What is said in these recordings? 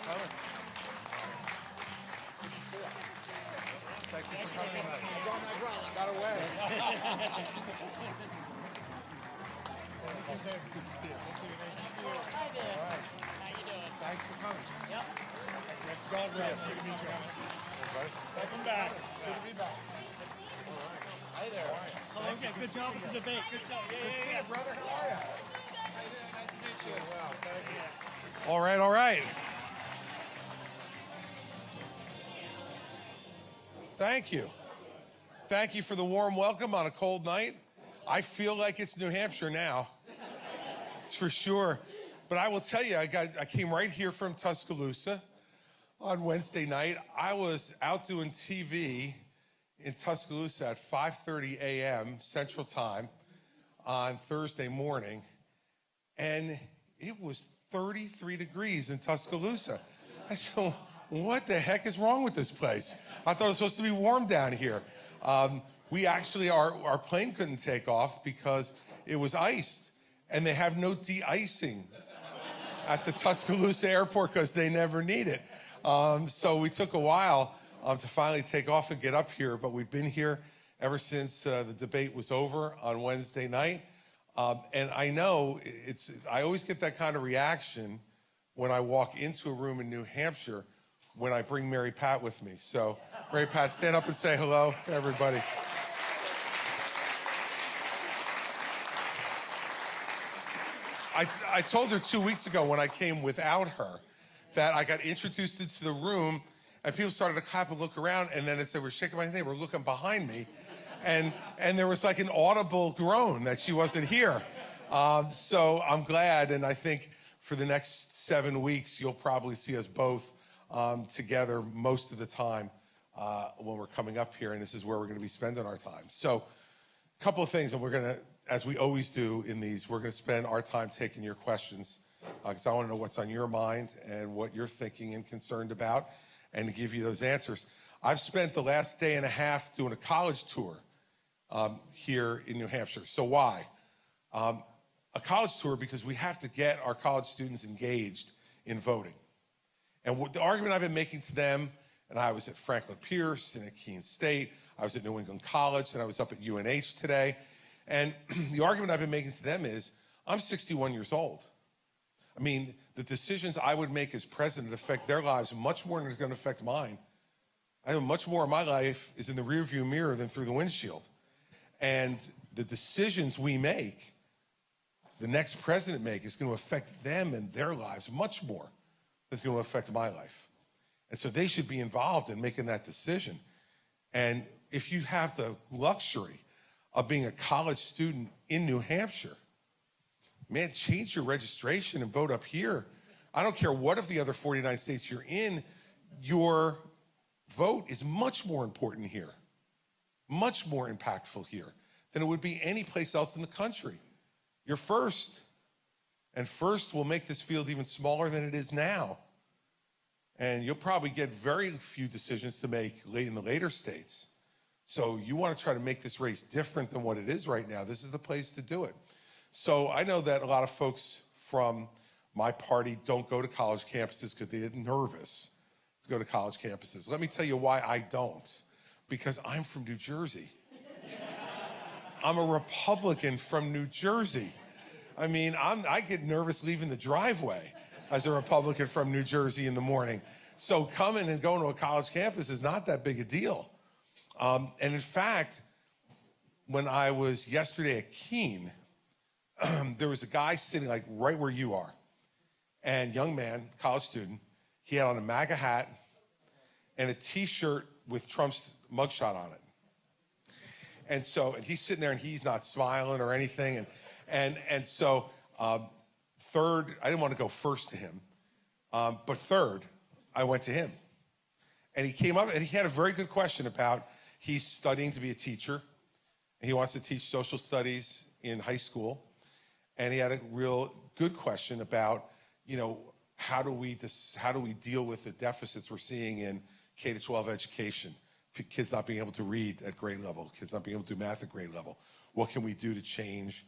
coming. Thank you for coming tonight. I brought my umbrella. Got away. Good to see you. Hi there. All right. How you doing? Thanks for coming. Yep. Yes, God bless. Good to meet you, Howard. Everybody. Welcome back. Good to be back. Hi there. Oh, okay, good job with the debate. Good job. Yeah. Brother, how are you? Nice to meet you. Wow, thank you. All right, all right. Thank you. Thank you for the warm welcome on a cold night. I feel like it's New Hampshire now. It's for sure. But I will tell you, I came right here from Tuscaloosa on Wednesday night. I was out doing TV in Tuscaloosa at 5:30 a.m. Central Time on Thursday morning, and it was 33 degrees in Tuscaloosa. I said, what the heck is wrong with this place? I thought it was supposed to be warm down here. We actually, our plane couldn't take off because it was iced, and they have no de-icing at the Tuscaloosa airport because they never need it. So we took a while to finally take off and get up here, but we've been here ever since the debate was over on Wednesday night. And I know I always get that kind of reaction when I walk into a room in New Hampshire when I bring Mary Pat with me. So Mary Pat, stand up and say hello to everybody. I told her 2 weeks ago when I came without her that I got introduced into the room and people started to clap and look around, and then as they were shaking my hand, they were looking behind me, and there was like an audible groan that she wasn't here. So I'm glad, and I think for the next 7 weeks, you'll probably see us both together most of the time when we're coming up here, and this is where we're gonna be spending our time. So a couple of things, and we're gonna, as we always do in these, we're gonna spend our time taking your questions, because I wanna know what's on your mind and what you're thinking and concerned about, and to give you those answers. I've spent the last day and a half doing a college tour here in New Hampshire. So why? A college tour because we have to get our college students engaged in voting. And the argument I've been making to them, and I was at Franklin Pierce and at Keene State, I was at New England College, and I was up at UNH today, and the argument I've been making to them is, I'm 61 years old. I mean, the decisions I would make as president affect their lives much more than it's going to affect mine. I know much more of my life is in the rearview mirror than through the windshield. And the decisions we make, the next president make, is going to affect them and their lives much more than it's going to affect my life. And so they should be involved in making that decision. And if you have the luxury of being a college student in New Hampshire, man, change your registration and vote up here. I don't care what of the other 49 states you're in, your vote is much more important here, much more impactful here than it would be any place else in the country. You're first, and first will make this field even smaller than it is now. And you'll probably get very few decisions to make in the later states. So you want to try to make this race different than what it is right now. This is the place to do it. So I know that a lot of folks from my party don't go to college campuses because they get nervous to go to college campuses. Let me tell you why I don't. Because I'm from New Jersey. I'm a Republican from New Jersey. I mean, I get nervous leaving the driveway as a Republican from New Jersey in the morning. So coming and going to a college campus is not that big a deal. And in fact, when I was yesterday at Keene, there was a guy sitting like right where you are, and young man, college student, he had on a MAGA hat and a t-shirt with Trump's mugshot on it. And so, and he's sitting there and he's not smiling or anything. And so third, I didn't want to go first to him, but third, I went to him. And he came up and he had a very good question about, he's studying to be a teacher, and he wants to teach social studies in high school. And he had a real good question about, you know, how do we deal with the deficits we're seeing in K-12 education? Kids not being able to read at grade level, kids not being able to do math at grade level. What can we do to change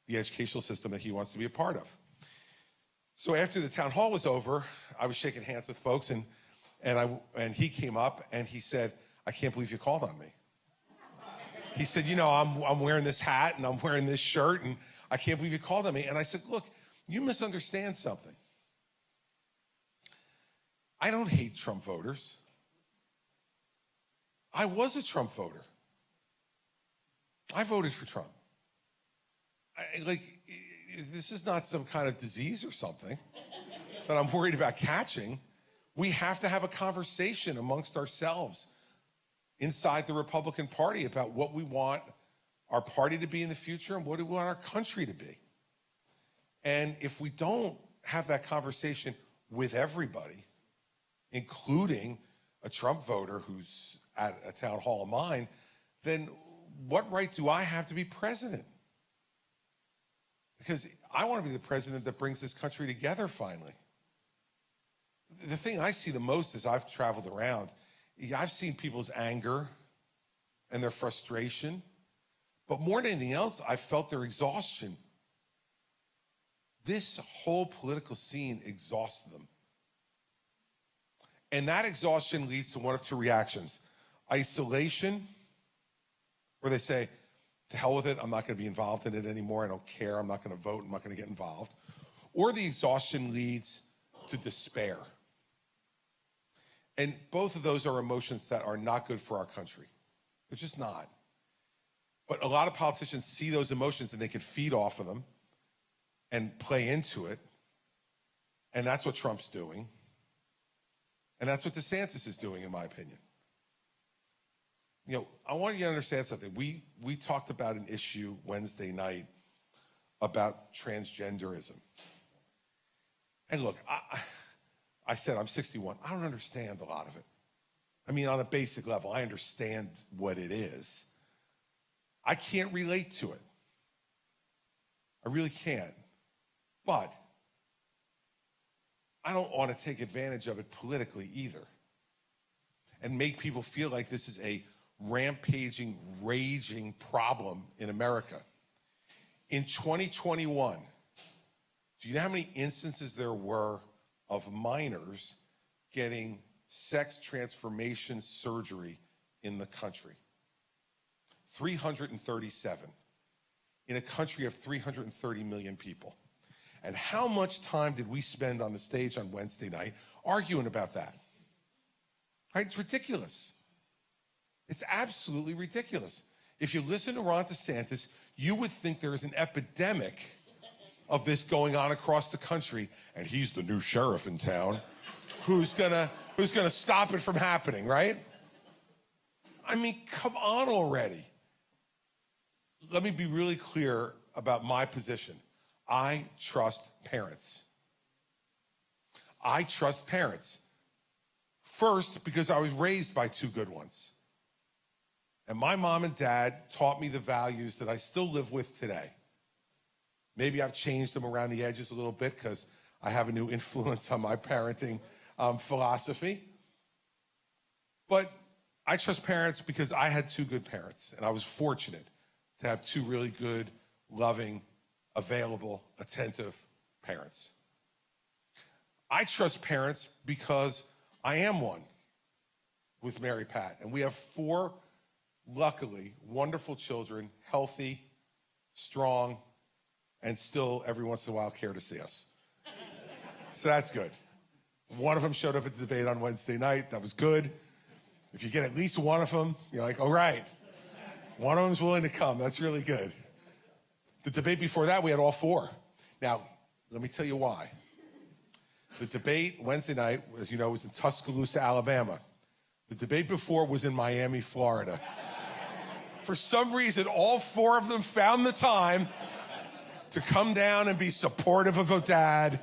the educational system that he wants to be a part of? So after the town hall was over, I was shaking hands with folks, and he came up and he said, "I can't believe you called on me." He said, "You know, I'm wearing this hat and I'm wearing this shirt, and I can't believe you called on me." And I said, "Look, you misunderstand something. I don't hate Trump voters. I was a Trump voter. I voted for Trump. This is not some kind of disease or something that I'm worried about catching. We have to have a conversation amongst ourselves inside the Republican Party about what we want our party to be in the future and what we want our country to be. And if we don't have that conversation with everybody, including a Trump voter who's at a town hall of mine, then what right do I have to be president? Because I want to be the president that brings this country together finally. The thing I see the most as I've traveled around, I've seen people's anger and their frustration, but more than anything else, I felt their exhaustion. This whole political scene exhausts them. And that exhaustion leads to one of two reactions: isolation, where they say, "To hell with it, I'm not going to be involved in it anymore, I don't care, I'm not going to vote, I'm not going to get involved." Or the exhaustion leads to despair. And both of those are emotions that are not good for our country. They're just not. But a lot of politicians see those emotions and they can feed off of them and play into it. And that's what Trump's doing. And that's what DeSantis is doing, in my opinion. You know, I want you to understand something. We talked about an issue Wednesday night about transgenderism. And look, I said I'm 61. I don't understand a lot of it. I mean, on a basic level, I understand what it is. I can't relate to it. I really can't. But I don't want to take advantage of it politically either and make people feel like this is a rampaging, raging problem in America. In 2021, do you know how many instances there were of minors getting sex transformation surgery in the country? 337 in a country of 330 million people. And how much time did we spend on the stage on Wednesday night arguing about that? Right? It's ridiculous. It's absolutely ridiculous. If you listen to Ron DeSantis, you would think there is an epidemic of this going on across the country, and he's the new sheriff in town who's gonna stop it from happening, right? I mean, come on already. Let me be really clear about my position. I trust parents. I trust parents. First, because I was raised by two good ones. And my mom and dad taught me the values that I still live with today. Maybe I've changed them around the edges a little bit because I have a new influence on my parenting philosophy. But I trust parents because I had two good parents, and I was fortunate to have two really good, loving, available, attentive parents. I trust parents because I am one with Mary Pat, and we have four, luckily, wonderful children, healthy, strong, and still every once in a while care to see us. So that's good. One of them showed up at the debate on Wednesday night. That was good. If you get at least one of them, you're like, all right, one of them's willing to come. That's really good. The debate before that, we had all four. Now, let me tell you why. The debate Wednesday night, as you know, was in Tuscaloosa, Alabama. The debate before was in Miami, Florida. For some reason, all four of them found the time to come down and be supportive of a dad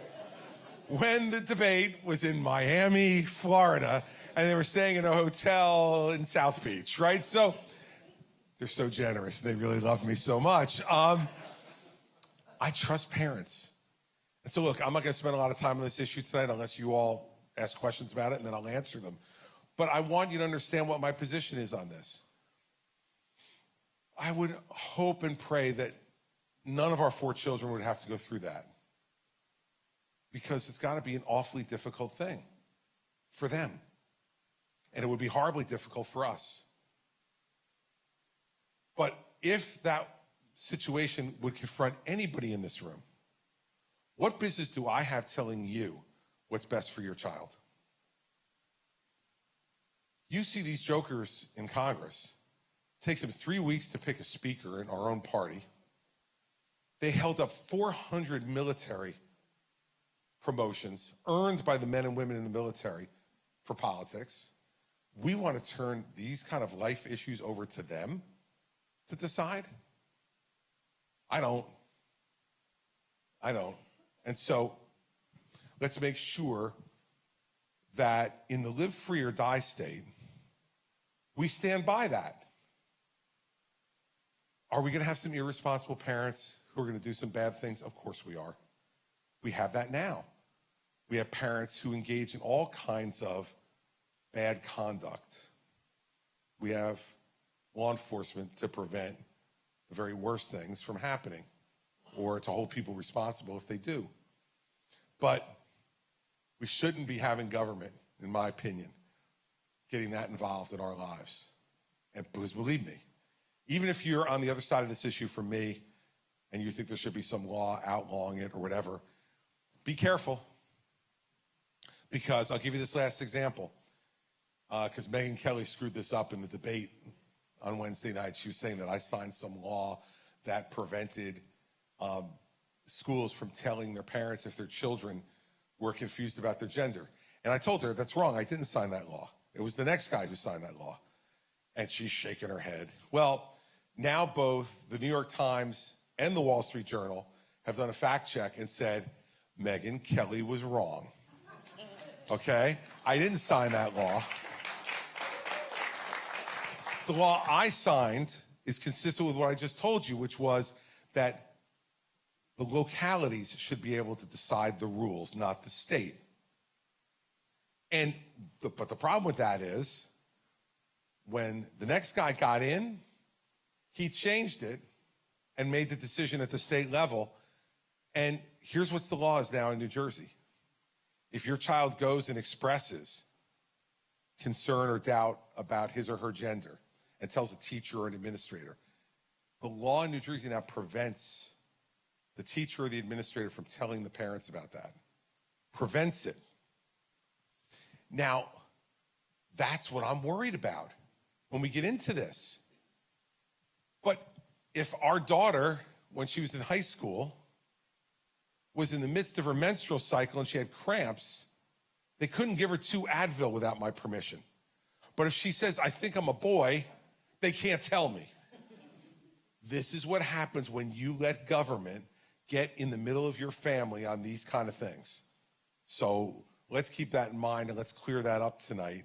when the debate was in Miami, Florida, and they were staying in a hotel in South Beach, right? So they're so generous. They really love me so much. I trust parents. And so look, I'm not going to spend a lot of time on this issue tonight unless you all ask questions about it, and then I'll answer them. But I want you to understand what my position is on this. I would hope and pray that none of our four children would have to go through that. because it's got to be an awfully difficult thing for them. And it would be horribly difficult for us. But if that situation would confront anybody in this room, what business do I have telling you what's best for your child? You see these jokers in Congress. It takes them 3 weeks to pick a speaker in our own party. They held up 400 military promotions earned by the men and women in the military for politics. We want to turn these kind of life issues over to them to decide? I don't. And so let's make sure that in the live free or die state, we stand by that. Are we going to have some irresponsible parents who are going to do some bad things? Of course we are. We have that now. We have parents who engage in all kinds of bad conduct. We have law enforcement to prevent the very worst things from happening or to hold people responsible if they do. But we shouldn't be having government, in my opinion, getting that involved in our lives. And because believe me, even if you're on the other side of this issue from me and you think there should be some law outlawing it or whatever, be careful. Because I'll give you this last example. Because Megyn Kelly screwed this up in the debate on Wednesday night. She was saying that I signed some law that prevented schools from telling their parents if their children were confused about their gender. And I told her, that's wrong. I didn't sign that law. It was the next guy who signed that law. And she's shaking her head. Well, now both the New York Times and the Wall Street Journal have done a fact check and said, Megyn Kelly was wrong. Okay? I didn't sign that law. The law I signed is consistent with what I just told you, which was that the localities should be able to decide the rules, not the state. But the problem with that is when the next guy got in, he changed it and made the decision at the state level. And here's what the law is now in New Jersey. If your child goes and expresses concern or doubt about his or her gender and tells a teacher or an administrator, the law in New Jersey now prevents the teacher or the administrator from telling the parents about that. Prevents it. Now, that's what I'm worried about when we get into this. But if our daughter, when she was in high school, was in the midst of her menstrual cycle and she had cramps, they couldn't give her 2 Advil without my permission. But if she says, I think I'm a boy, they can't tell me. This is what happens when you let government get in the middle of your family on these kind of things. So let's keep that in mind and let's clear that up tonight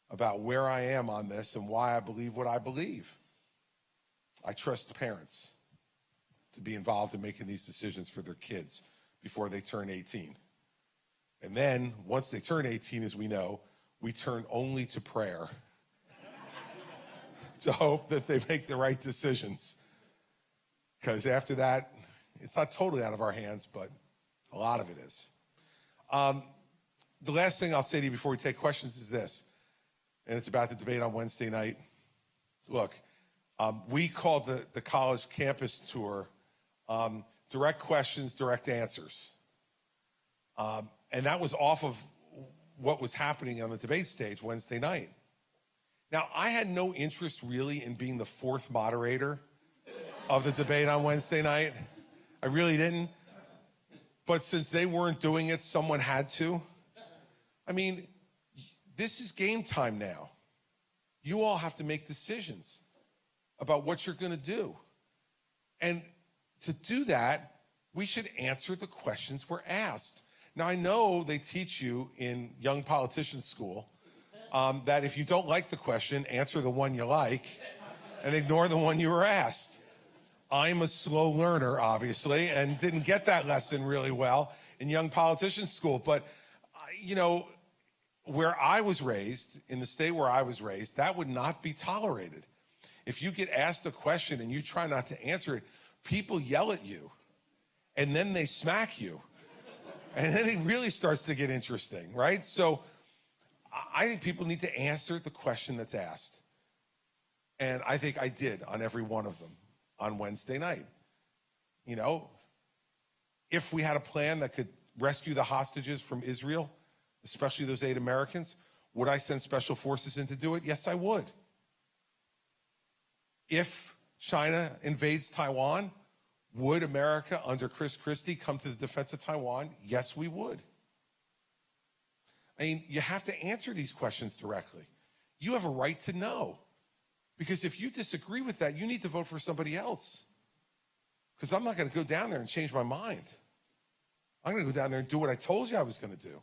about where I am on this and why I believe what I believe. I trust the parents to be involved in making these decisions for their kids before they turn 18. And then, once they turn 18, as we know, we turn only to prayer to hope that they make the right decisions. Because after that, it's not totally out of our hands, but a lot of it is. The last thing I'll say to you before we take questions is this, and it's about the debate on Wednesday night. Look, we called the college campus tour direct questions, direct answers. And that was off of what was happening on the debate stage Wednesday night. Now, I had no interest really in being the 4th moderator of the debate on Wednesday night. I really didn't. But since they weren't doing it, someone had to. I mean, this is game time now. You all have to make decisions about what you're going to do. And to do that, we should answer the questions we're asked. Now, I know they teach you in young politicians school that if you don't like the question, answer the one you like and ignore the one you were asked. I'm a slow learner, obviously, and didn't get that lesson really well in young politicians school. But, you know, where I was raised, in the state where I was raised, that would not be tolerated. If you get asked a question and you try not to answer it, people yell at you, and then they smack you. And then it really starts to get interesting, right? So I think people need to answer the question that's asked. And I think I did on every one of them on Wednesday night. You know, if we had a plan that could rescue the hostages from Israel, especially those 8 Americans, would I send special forces in to do it? Yes, I would. If China invades Taiwan, would America under Christie come to the defense of Taiwan? Yes, we would. I mean, you have to answer these questions directly. You have a right to know. Because if you disagree with that, you need to vote for somebody else. Because I'm not going to go down there and change my mind. I'm going to go down there and do what I told you I was going to do.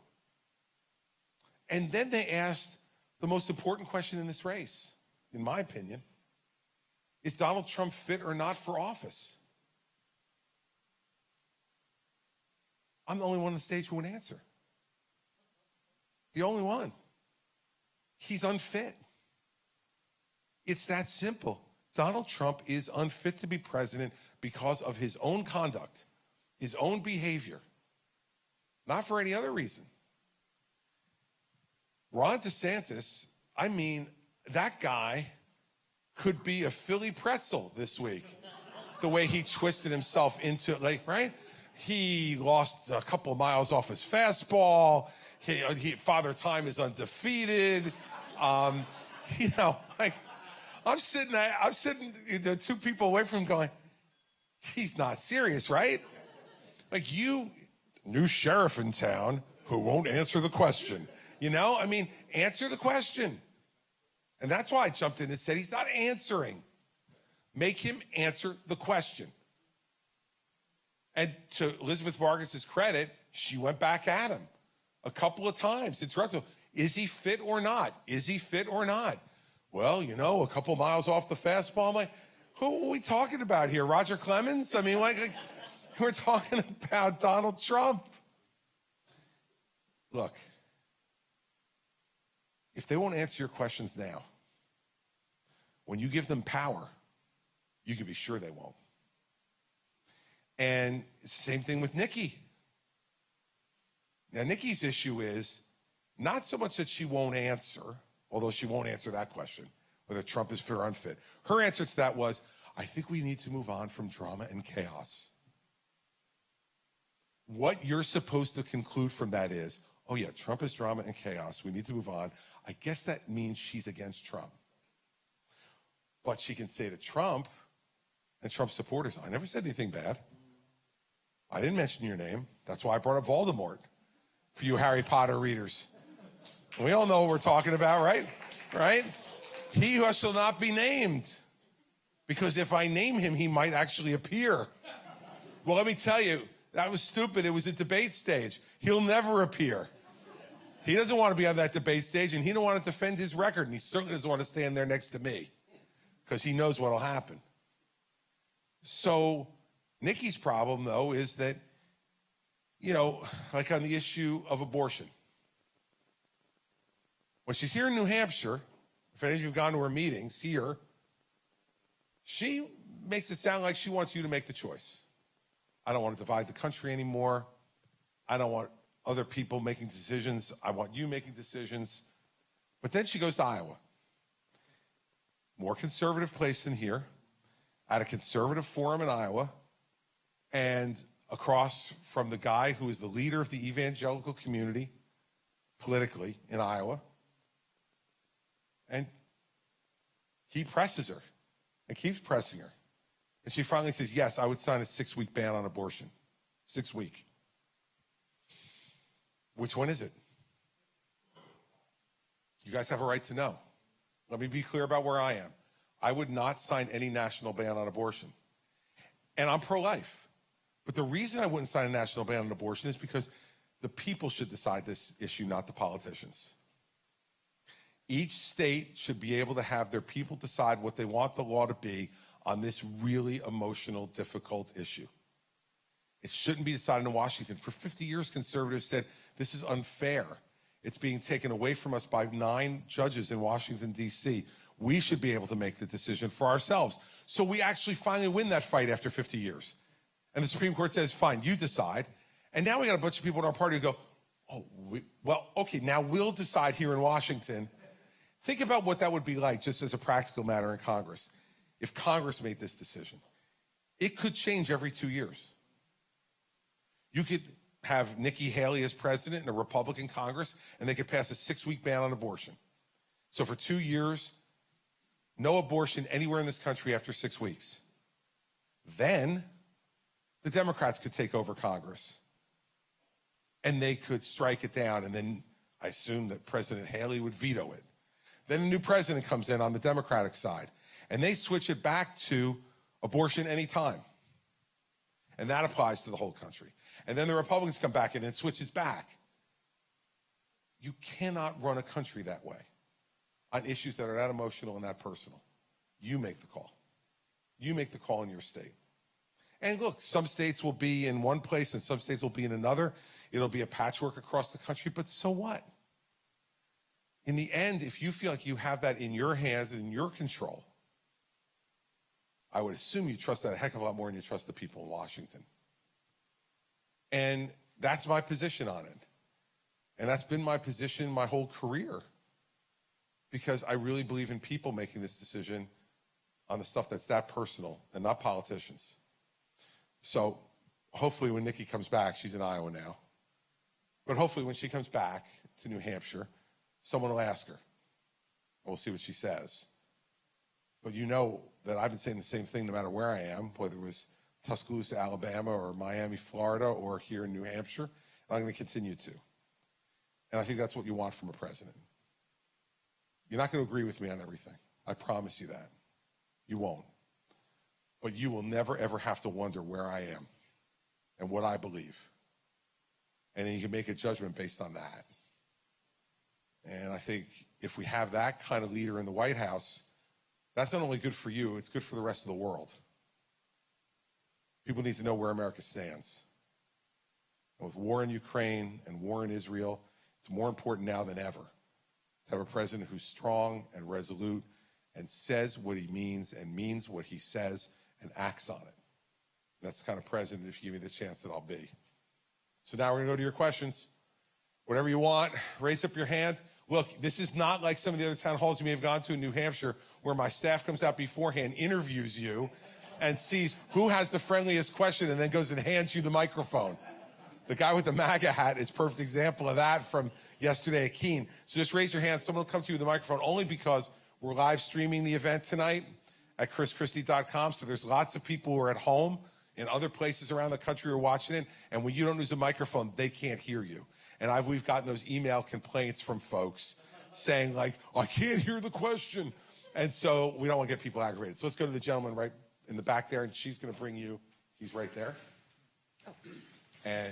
And then they asked the most important question in this race, in my opinion. Is Donald Trump fit or not for office? I'm the only one on the stage who would answer. The only one. He's unfit. It's that simple. Donald Trump is unfit to be president because of his own conduct, his own behavior, not for any other reason. Ron DeSantis, I mean, that guy could be a Philly pretzel this week. The way he twisted himself into, like, right? He lost a couple of miles off his fastball. Father Time is undefeated. You know, like, I'm sitting, 2 people away from him going, he's not serious, right? Like, you, new sheriff in town who won't answer the question. You know, I mean, answer the question. And that's why I jumped in and said he's not answering. Make him answer the question. And to Elizabeth Vargas's credit, she went back at him a couple of times. Interrupted him. Is he fit or not? Is he fit or not? Well, you know, a couple miles off the fastball. I'm like, who are we talking about here? Roger Clemens? I mean, like we're talking about Donald Trump. Look, if they won't answer your questions now, when you give them power, you can be sure they won't. And same thing with Nikki. Now, Nikki's issue is not so much that she won't answer, although she won't answer that question, whether Trump is fit or unfit. Her answer to that was, I think we need to move on from drama and chaos. What you're supposed to conclude from that is, oh yeah, Trump is drama and chaos. We need to move on. I guess that means she's against Trump. But she can say to Trump and Trump supporters, I never said anything bad. I didn't mention your name. That's why I brought up Voldemort for you Harry Potter readers. We all know what we're talking about, right? Right? He who shall not be named. Because if I name him, he might actually appear. Well, let me tell you, that was stupid. It was a debate stage. He'll never appear. He doesn't want to be on that debate stage, and he don't want to defend his record, and he certainly doesn't want to stand there next to me because he knows what'll happen. So Nikki's problem, though, is that, you know, like on the issue of abortion. When she's here in New Hampshire, if any of you have gone to her meetings here, she makes it sound like she wants you to make the choice. I don't want to divide the country anymore. I don't want other people making decisions. I want you making decisions. But then she goes to Iowa. More conservative place than here, at a conservative forum in Iowa, and across from the guy who is the leader of the evangelical community politically in Iowa. And he presses her and keeps pressing her. And she finally says, yes, I would sign a 6-week ban on abortion. 6-week. Which one is it? You guys have a right to know. Let me be clear about where I am. I would not sign any national ban on abortion. And I'm pro-life. But the reason I wouldn't sign a national ban on abortion is because the people should decide this issue, not the politicians. Each state should be able to have their people decide what they want the law to be on this really emotional, difficult issue. It shouldn't be decided in Washington. For 50 years, conservatives said, this is unfair. It's being taken away from us by 9 judges in Washington, D.C. We should be able to make the decision for ourselves. So we actually finally win that fight after 50 years. And the Supreme Court says, fine, you decide. And now we got a bunch of people in our party who go, okay, now we'll decide here in Washington. Think about what that would be like just as a practical matter in Congress. If Congress made this decision, it could change every 2 years. You could have Nikki Haley as president in a Republican Congress, and they could pass a 6-week ban on abortion. So for 2 years, no abortion anywhere in this country after 6 weeks. Then the Democrats could take over Congress, and they could strike it down, and then I assume that President Haley would veto it. Then a new president comes in on the Democratic side, and they switch it back to abortion anytime. And that applies to the whole country. And then the Republicans come back in and it switches back. You cannot run a country that way on issues that are that emotional and that personal. You make the call. You make the call in your state. And look, some states will be in one place and some states will be in another. It'll be a patchwork across the country, but so what? In the end, if you feel like you have that in your hands and in your control, I would assume you trust that a heck of a lot more than you trust the people in Washington. And that's my position on it. And that's been my position my whole career, because I really believe in people making this decision on the stuff that's that personal and not politicians. So hopefully when Nikki comes back, she's in Iowa now, but hopefully when she comes back to New Hampshire, someone will ask her. We'll see what she says. But you know that I've been saying the same thing no matter where I am, whether it was Tuscaloosa, Alabama, or Miami, Florida, or here in New Hampshire. And I'm going to continue to. And I think that's what you want from a president. You're not going to agree with me on everything. I promise you that. You won't. But you will never, ever have to wonder where I am and what I believe. And then you can make a judgment based on that. And I think if we have that kind of leader in the White House, that's not only good for you, it's good for the rest of the world. People need to know where America stands. And with war in Ukraine and war in Israel, it's more important now than ever to have a president who's strong and resolute and says what he means and means what he says and acts on it. That's the kind of president, if you give me the chance, that I'll be. So now we're going to go to your questions. Whatever you want, raise up your hand. Look, this is not like some of the other town halls you may have gone to in New Hampshire where my staff comes out beforehand, interviews you, and sees who has the friendliest question and then goes and hands you the microphone. The guy with the MAGA hat is a perfect example of that from yesterday at Keene. So just raise your hand. Someone will come to you with the microphone, only because we're live streaming the event tonight at chrischristie.com. So there's lots of people who are at home in other places around the country who are watching it. And when you don't use a microphone, they can't hear you. And we've gotten those email complaints from folks saying, like, I can't hear the question. And so we don't want to get people aggravated. So let's go to the gentleman right in the back there, and she's going to bring you, he's right there. And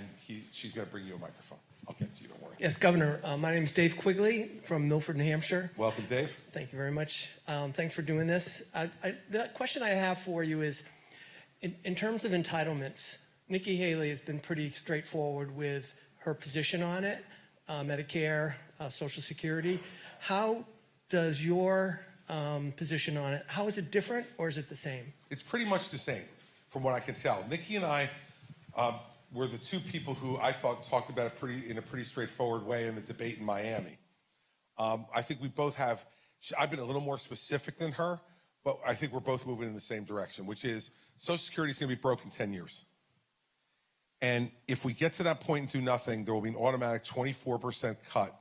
she's going to bring you a microphone. I'll get to you, don't worry. Yes, Governor. My name is Dave Quigley from Milford, New Hampshire. Welcome, Dave. Thank you very much. Thanks for doing this. The question I have for you is, in terms of entitlements, Nikki Haley has been pretty straightforward with her position on it, Medicare, Social Security. How does your position on it, how is it different or is it the same? It's pretty much the same from what I can tell. Nikki and I were the two people who I thought talked about it in a pretty straightforward way in the debate in Miami. I think we both have, I've been a little more specific than her, but I think we're both moving in the same direction, which is Social Security is going to be broke in 10 years. And if we get to that point and do nothing, there will be an automatic 24% cut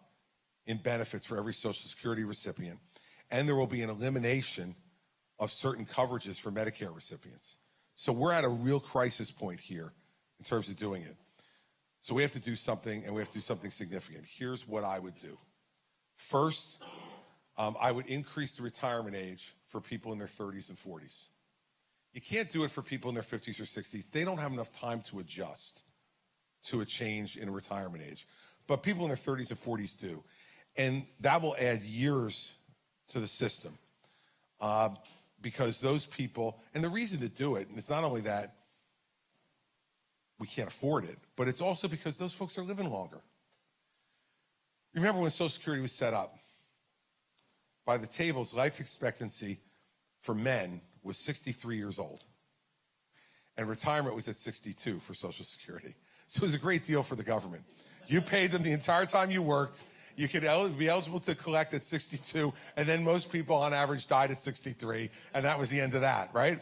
in benefits for every Social Security recipient. And there will be an elimination of certain coverages for Medicare recipients. So we're at a real crisis point here in terms of doing it. So we have to do something, and we have to do something significant. Here's what I would do. First, I would increase the retirement age for people in their 30s and 40s. You can't do it for people in their 50s or 60s. They don't have enough time to adjust to a change in retirement age. But people in their 30s and 40s do. And that will add years to the system because those people, and the reason to do it, and it's not only that we can't afford it, but it's also because those folks are living longer. Remember when Social Security was set up, by the tables, life expectancy for men was 63 years old. And retirement was at 62 for Social Security. So it was a great deal for the government. You paid them the entire time you worked. You could be eligible to collect at 62, and then most people on average died at 63, and that was the end of that, right?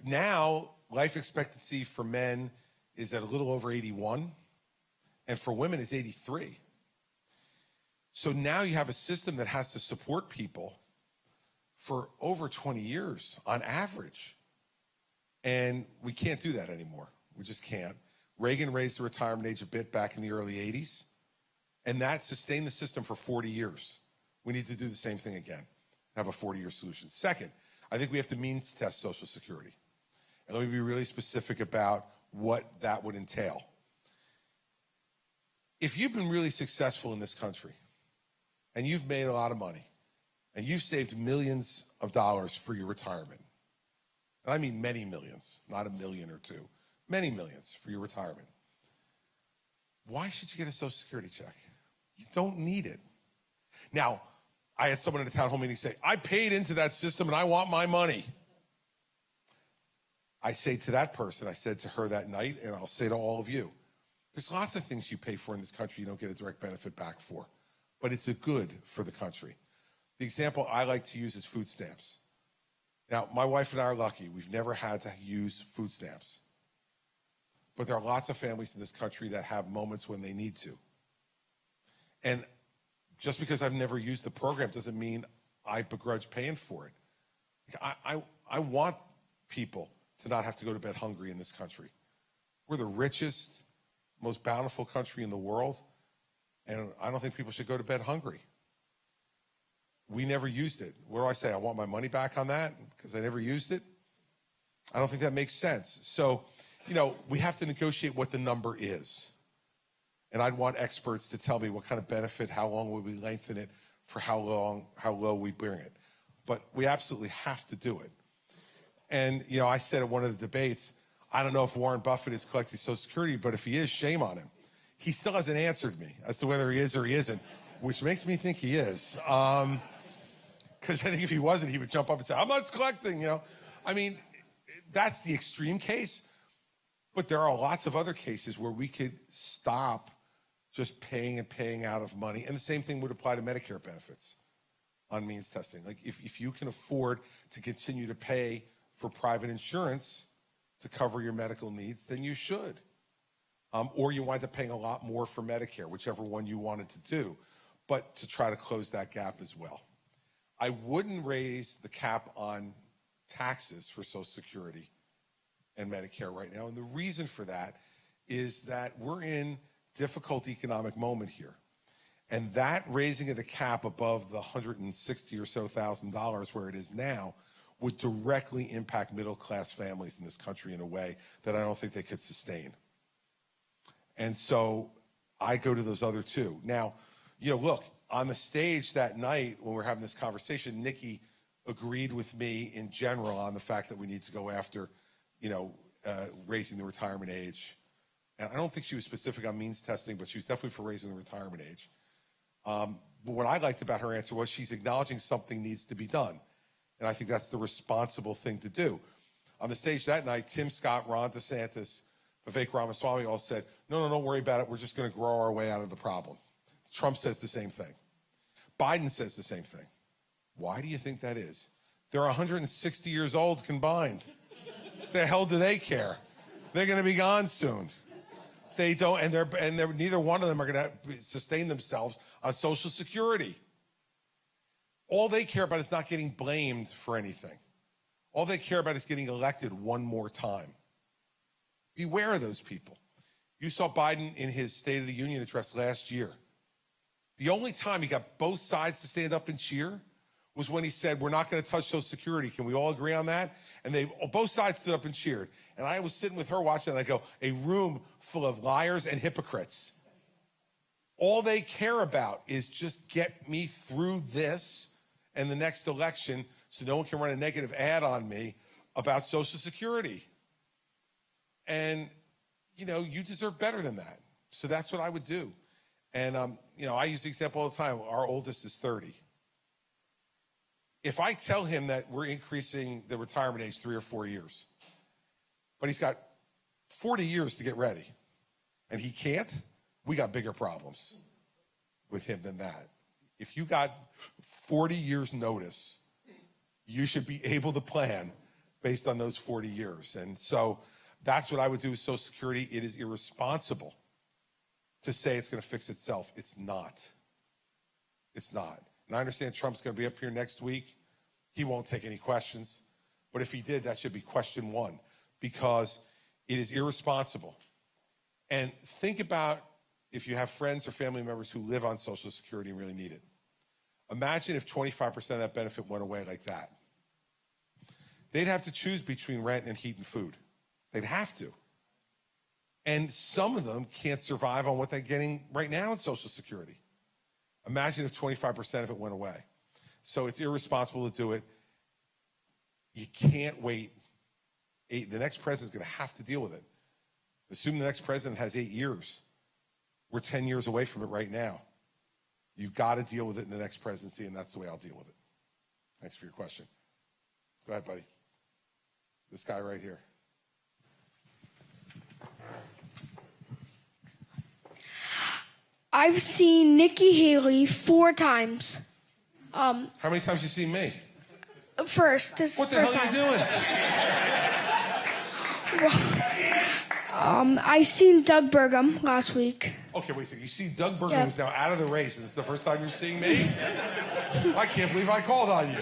Now, life expectancy for men is at a little over 81, and for women is 83. So now you have a system that has to support people for over 20 years on average. And we can't do that anymore. We just can't. Reagan raised the retirement age a bit back in the early 80s, and that sustained the system for 40 years. We need to do the same thing again, have a 40-year solution. Second, I think we have to means test Social Security. And let me be really specific about what that would entail. If you've been really successful in this country, and you've made a lot of money, and you've saved millions of dollars for your retirement, and I mean many millions, not a million or two, many millions for your retirement, why should you get a Social Security check? You don't need it. Now, I had someone at a town hall meeting say, I paid into that system and I want my money. I say to that person, I said to her that night, and I'll say to all of you, there's lots of things you pay for in this country you don't get a direct benefit back for, but it's a good for the country. The example I like to use is food stamps. Now, my wife and I are lucky. We've never had to use food stamps. But there are lots of families in this country that have moments when they need to. And just because I've never used the program doesn't mean I begrudge paying for it. I want people to not have to go to bed hungry in this country. We're the richest, most bountiful country in the world, and I don't think people should go to bed hungry. We never used it. What do I say? I want my money back on that because I never used it? I don't think that makes sense. So, we have to negotiate what the number is. And I'd want experts to tell me what kind of benefit, how long will we lengthen it, for how low we bring it. But we absolutely have to do it. And, I said at one of the debates, I don't know if Warren Buffett is collecting Social Security, but if he is, shame on him. He still hasn't answered me as to whether he is or he isn't, which makes me think he is. Because I think if he wasn't, he would jump up and say, I'm not collecting, I mean, that's the extreme case. But there are lots of other cases where we could stop just paying and paying out of money. And the same thing would apply to Medicare benefits on means testing. Like if you can afford to continue to pay for private insurance to cover your medical needs, then you should. Or you wind up paying a lot more for Medicare, whichever one you wanted to do, but to try to close that gap as well. I wouldn't raise the cap on taxes for Social Security and Medicare right now. And the reason for that is that we're in difficult economic moment here. And that raising of the cap above the $160,000 or so where it is now would directly impact middle-class families in this country in a way that I don't think they could sustain. And so I go to those other two. Now, look, on the stage that night when we're having this conversation, Nikki agreed with me in general on the fact that we need to go after raising the retirement age. And I don't think she was specific on means testing, but she was definitely for raising the retirement age. But what I liked about her answer was she's acknowledging something needs to be done. And I think that's the responsible thing to do. On the stage that night, Tim Scott, Ron DeSantis, Vivek Ramaswamy all said, no, don't worry about it. We're just going to grow our way out of the problem. Trump says the same thing. Biden says the same thing. Why do you think that is? They're 160 years old combined. The hell do they care? They're going to be gone soon. They don't, and they're neither one of them are going to sustain themselves on Social Security. All they care about is not getting blamed for anything. All they care about is getting elected one more time. Beware of those people. You saw Biden in his State of the Union address last year. The only time he got both sides to stand up and cheer was when he said, we're not going to touch Social Security. Can we all agree on that? And both sides stood up and cheered. And I was sitting with her watching, and I go, a room full of liars and hypocrites. All they care about is just get me through this and the next election so no one can run a negative ad on me about Social Security. And, you deserve better than that. So that's what I would do. And, I use the example all the time. Our oldest is 30. If I tell him that we're increasing the retirement age 3 or 4 years, but he's got 40 years to get ready, and he can't, we got bigger problems with him than that. If you got 40 years notice, you should be able to plan based on those 40 years. And so that's what I would do with Social Security. It is irresponsible to say it's going to fix itself. It's not. It's not. And I understand Trump's going to be up here next week. He won't take any questions. But if he did, that should be question one, because it is irresponsible. And think about if you have friends or family members who live on Social Security and really need it. Imagine if 25% of that benefit went away like that. They'd have to choose between rent and heat and food. They'd have to. And some of them can't survive on what they're getting right now in Social Security. Imagine if 25% of it went away. So it's irresponsible to do it. You can't wait. The next president's going to have to deal with it. Assume the next president has 8 years. We're 10 years away from it right now. You've got to deal with it in the next presidency, and that's the way I'll deal with it. Thanks for your question. Go ahead, buddy. This guy right here. I've seen Nikki Haley 4 times. How many times you seen me? First, this What the first hell are you doing? I seen Doug Burgum last week. Okay, wait a second. You see Doug Burgum, Yep. who's now out of the race, and it's the first time you're seeing me? I can't believe I called on you.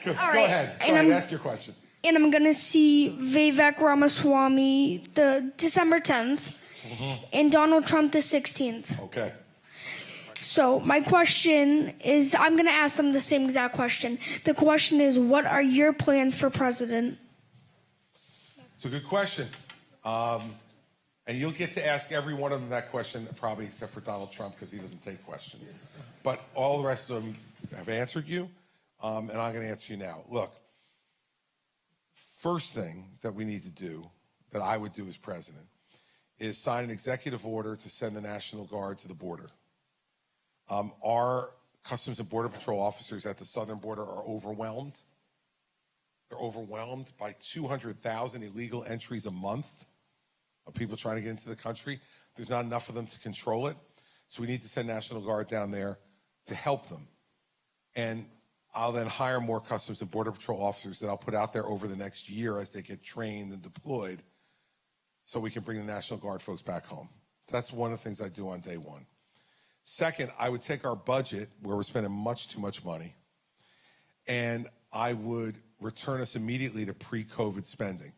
Go All right. ahead. Go And ahead. I'm- Ask your question. And I'm gonna see Vivek Ramaswamy the December 10th, and Donald Trump the 16th. Okay. So my question is, I'm gonna ask them the same exact question. The question is, what are your plans for president? It's a good question. And you'll get to ask every one of them that question, probably except for Donald Trump, because he doesn't take questions. But all the rest of them have answered you, and I'm going to answer you now. Look, first thing that we need to do, that I would do as president, is sign an executive order to send the National Guard to the border. Our Customs and Border Patrol officers at the southern border are overwhelmed. They're overwhelmed by 200,000 illegal entries a month of people trying to get into the country. There's not enough of them to control it. So we need to send National Guard down there to help them. And I'll then hire more Customs and Border Patrol officers that I'll put out there over the next year as they get trained and deployed, so we can bring the National Guard folks back home. So that's one of the things I do on day one. Second, I would take our budget, where we're spending much too much money, and I would return us immediately to pre-COVID spending.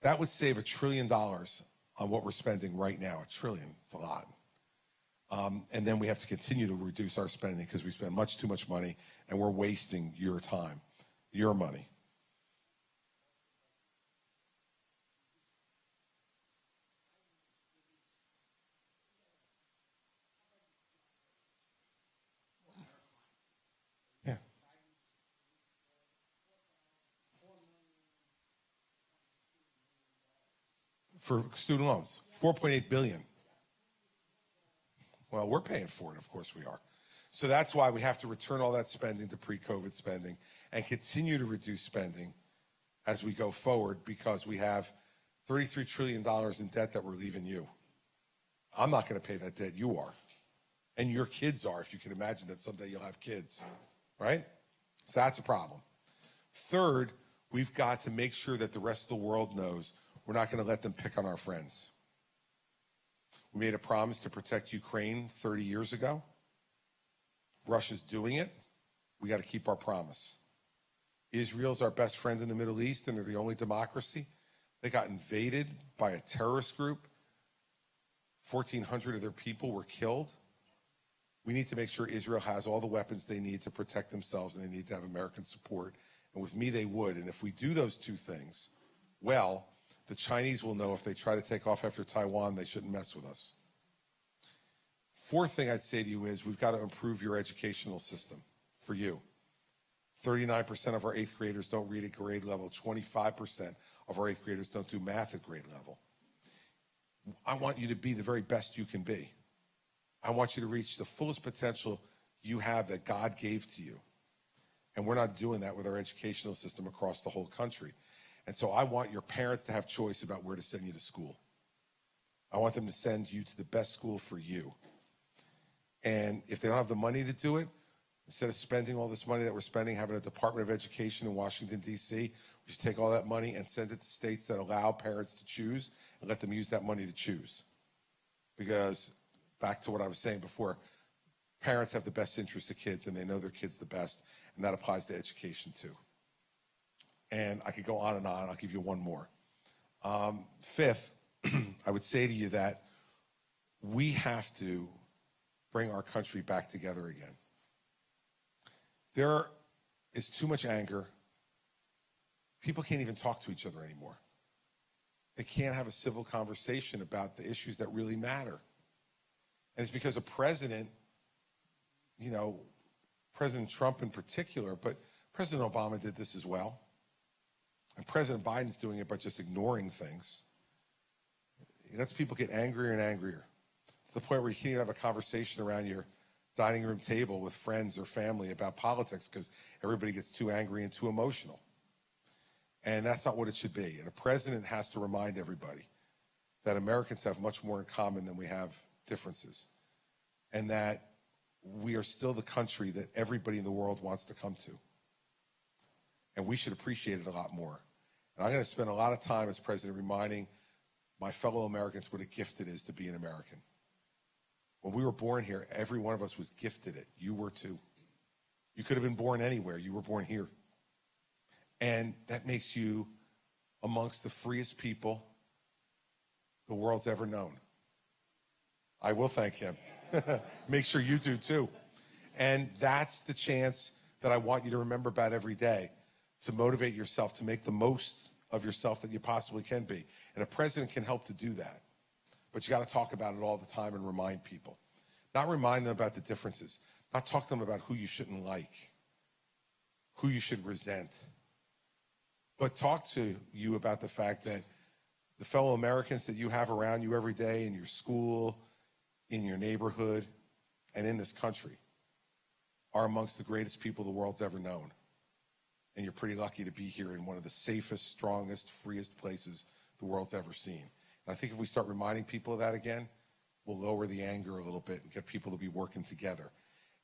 That would save $1 trillion on what we're spending right now. $1 trillion, it's a lot. And then we have to continue to reduce our spending because we spend much too much money and we're wasting your time, your money. Yeah. For student loans, $4.8 billion. Well, we're paying for it, of course we are. So that's why we have to return all that spending to pre-COVID spending and continue to reduce spending as we go forward, because we have $33 trillion in debt that we're leaving you. I'm not going to pay that debt, you are. And your kids are, if you can imagine that someday you'll have kids, right? So that's a problem. Third, we've got to make sure that the rest of the world knows we're not going to let them pick on our friends. We made a promise to protect Ukraine 30 years ago. Russia's doing it. We got to keep our promise. Israel's our best friend in the Middle East, and they're the only democracy. They got invaded by a terrorist group. 1,400 of their people were killed. We need to make sure Israel has all the weapons they need to protect themselves, and they need to have American support. And with me, they would. And if we do those two things, well, the Chinese will know if they try to take off after Taiwan, they shouldn't mess with us. Fourth thing I'd say to you is we've got to improve your educational system for you. 39% of our 8th graders don't read at grade level. 25% of our 8th graders don't do math at grade level. I want you to be the very best you can be. I want you to reach the fullest potential you have that God gave to you. And we're not doing that with our educational system across the whole country. And so I want your parents to have choice about where to send you to school. I want them to send you to the best school for you. And if they don't have the money to do it, instead of spending all this money that we're spending, having a Department of Education in Washington, D.C., we should take all that money and send it to states that allow parents to choose and let them use that money to choose. Because back to what I was saying before, parents have the best interest of kids and they know their kids the best, and that applies to education too. And I could go on and on. I'll give you one more. Fifth, I would say to you that we have to bring our country back together again. There is too much anger. People can't even talk to each other anymore. They can't have a civil conversation about the issues that really matter. And it's because a president, you know, President Trump in particular, but President Obama did this as well. And President Biden's doing it by just ignoring things. It lets people get angrier and angrier to the point where you can't even have a conversation around your dining room table with friends or family about politics because everybody gets too angry and too emotional. And that's not what it should be. And a president has to remind everybody that Americans have much more in common than we have differences. And that we are still the country that everybody in the world wants to come to. And we should appreciate it a lot more. And I'm going to spend a lot of time as president reminding my fellow Americans what a gift it is to be an American. When we were born here, every one of us was gifted it. You were too. You could have been born anywhere. You were born here. And that makes you amongst the freest people the world's ever known. I will thank him. Make sure you do too. And that's the chance that I want you to remember about every day, to motivate yourself to make the most of yourself that you possibly can be. And a president can help to do that. But you got to talk about it all the time and remind people. Not remind them about the differences. Not talk to them about who you shouldn't like, who you should resent. But talk to you about the fact that the fellow Americans that you have around you every day in your school, in your neighborhood, and in this country are amongst the greatest people the world's ever known. And you're pretty lucky to be here in one of the safest, strongest, freest places the world's ever seen. And I think if we start reminding people of that again, we'll lower the anger a little bit and get people to be working together.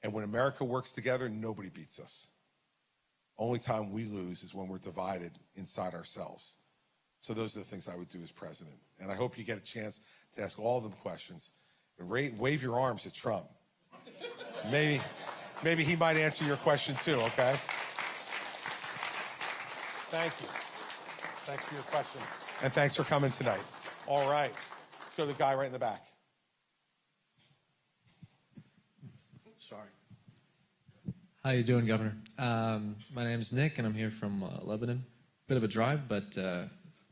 And when America works together, nobody beats us. Only time we lose is when we're divided inside ourselves. So those are the things I would do as president. And I hope you get a chance to ask all of them questions. And wave your arms at Trump. Maybe he might answer your question too, okay? Thank you. Thanks for your question. And thanks for coming tonight. All right. Let's go to the guy right in the back. Sorry. How you doing, Governor? My name's Nick, and I'm here from Lebanon. Bit of a drive, but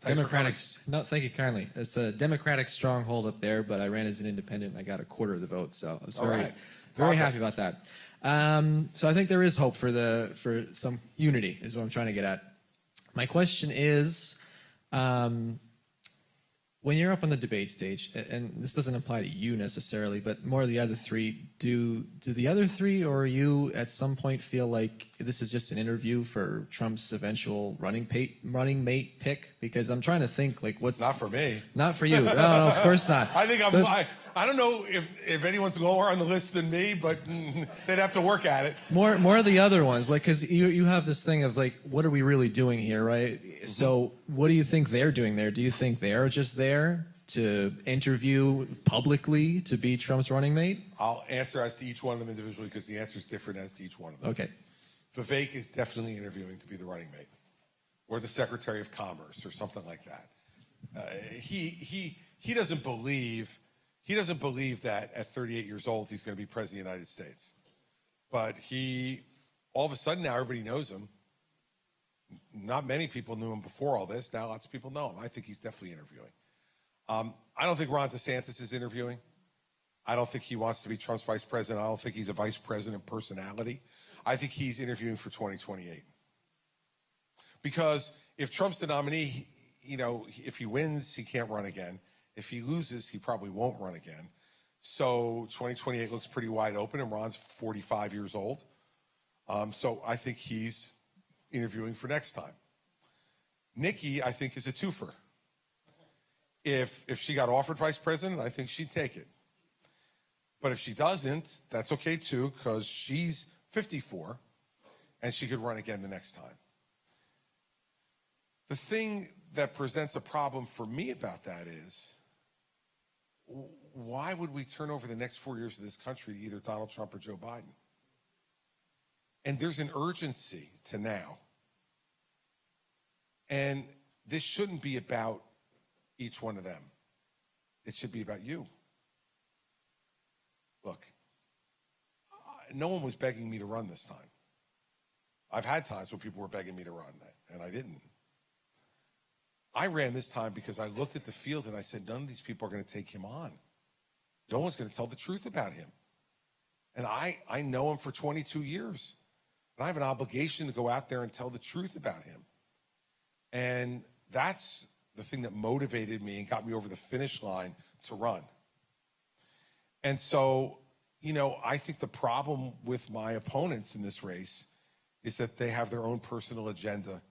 Democratic. No, thank you kindly. It's a Democratic stronghold up there, but I ran as an independent, and I got a quarter of the vote, so I was very happy about that. So I think there is hope for some unity, is what I'm trying to get at. My question is, when you're up on the debate stage, and this doesn't apply to you necessarily, but more the other three, do the other three or you at some point feel like this is just an interview for Trump's eventual running mate pick? Because I'm trying to think, like, what's... Not for me. Not for you. No, of course not. I think I don't know if anyone's lower on the list than me, but they'd have to work at it. More of the other ones, like, because you have this thing of, like, what are we really doing here, right? Mm-hmm. So what do you think they're doing there? Do you think they're just there to interview publicly to be Trump's running mate? I'll answer as to each one of them individually because the answer is different as to each one of them. Okay. Vivek is definitely interviewing to be the running mate, or the Secretary of Commerce, or something like that. He doesn't believe that at 38 years old he's going to be president of the United States. But all of a sudden now everybody knows him. Not many people knew him before all this. Now lots of people know him. I think he's definitely interviewing. I don't think Ron DeSantis is interviewing. I don't think he wants to be Trump's vice president. I don't think he's a vice president personality. I think he's interviewing for 2028. Because if Trump's the nominee, if he wins, he can't run again. If he loses, he probably won't run again. So 2028 looks pretty wide open, and Ron's 45 years old. So I think he's interviewing for next time. Nikki, I think, is a twofer. If she got offered vice president, I think she'd take it. But if she doesn't, that's okay too, because she's 54 and she could run again the next time. The thing that presents a problem for me about that is, why would we turn over the next 4 years of this country to either Donald Trump or Joe Biden? And there's an urgency to now. And this shouldn't be about each one of them. It should be about you. Look, no one was begging me to run this time. I've had times when people were begging me to run, and I didn't. I ran this time because I looked at the field and I said, none of these people are going to take him on. No one's going to tell the truth about him. And I know him for 22 years. And I have an obligation to go out there and tell the truth about him. And that's the thing that motivated me and got me over the finish line to run. And so, I think the problem with my opponents in this race is that they have their own personal agenda,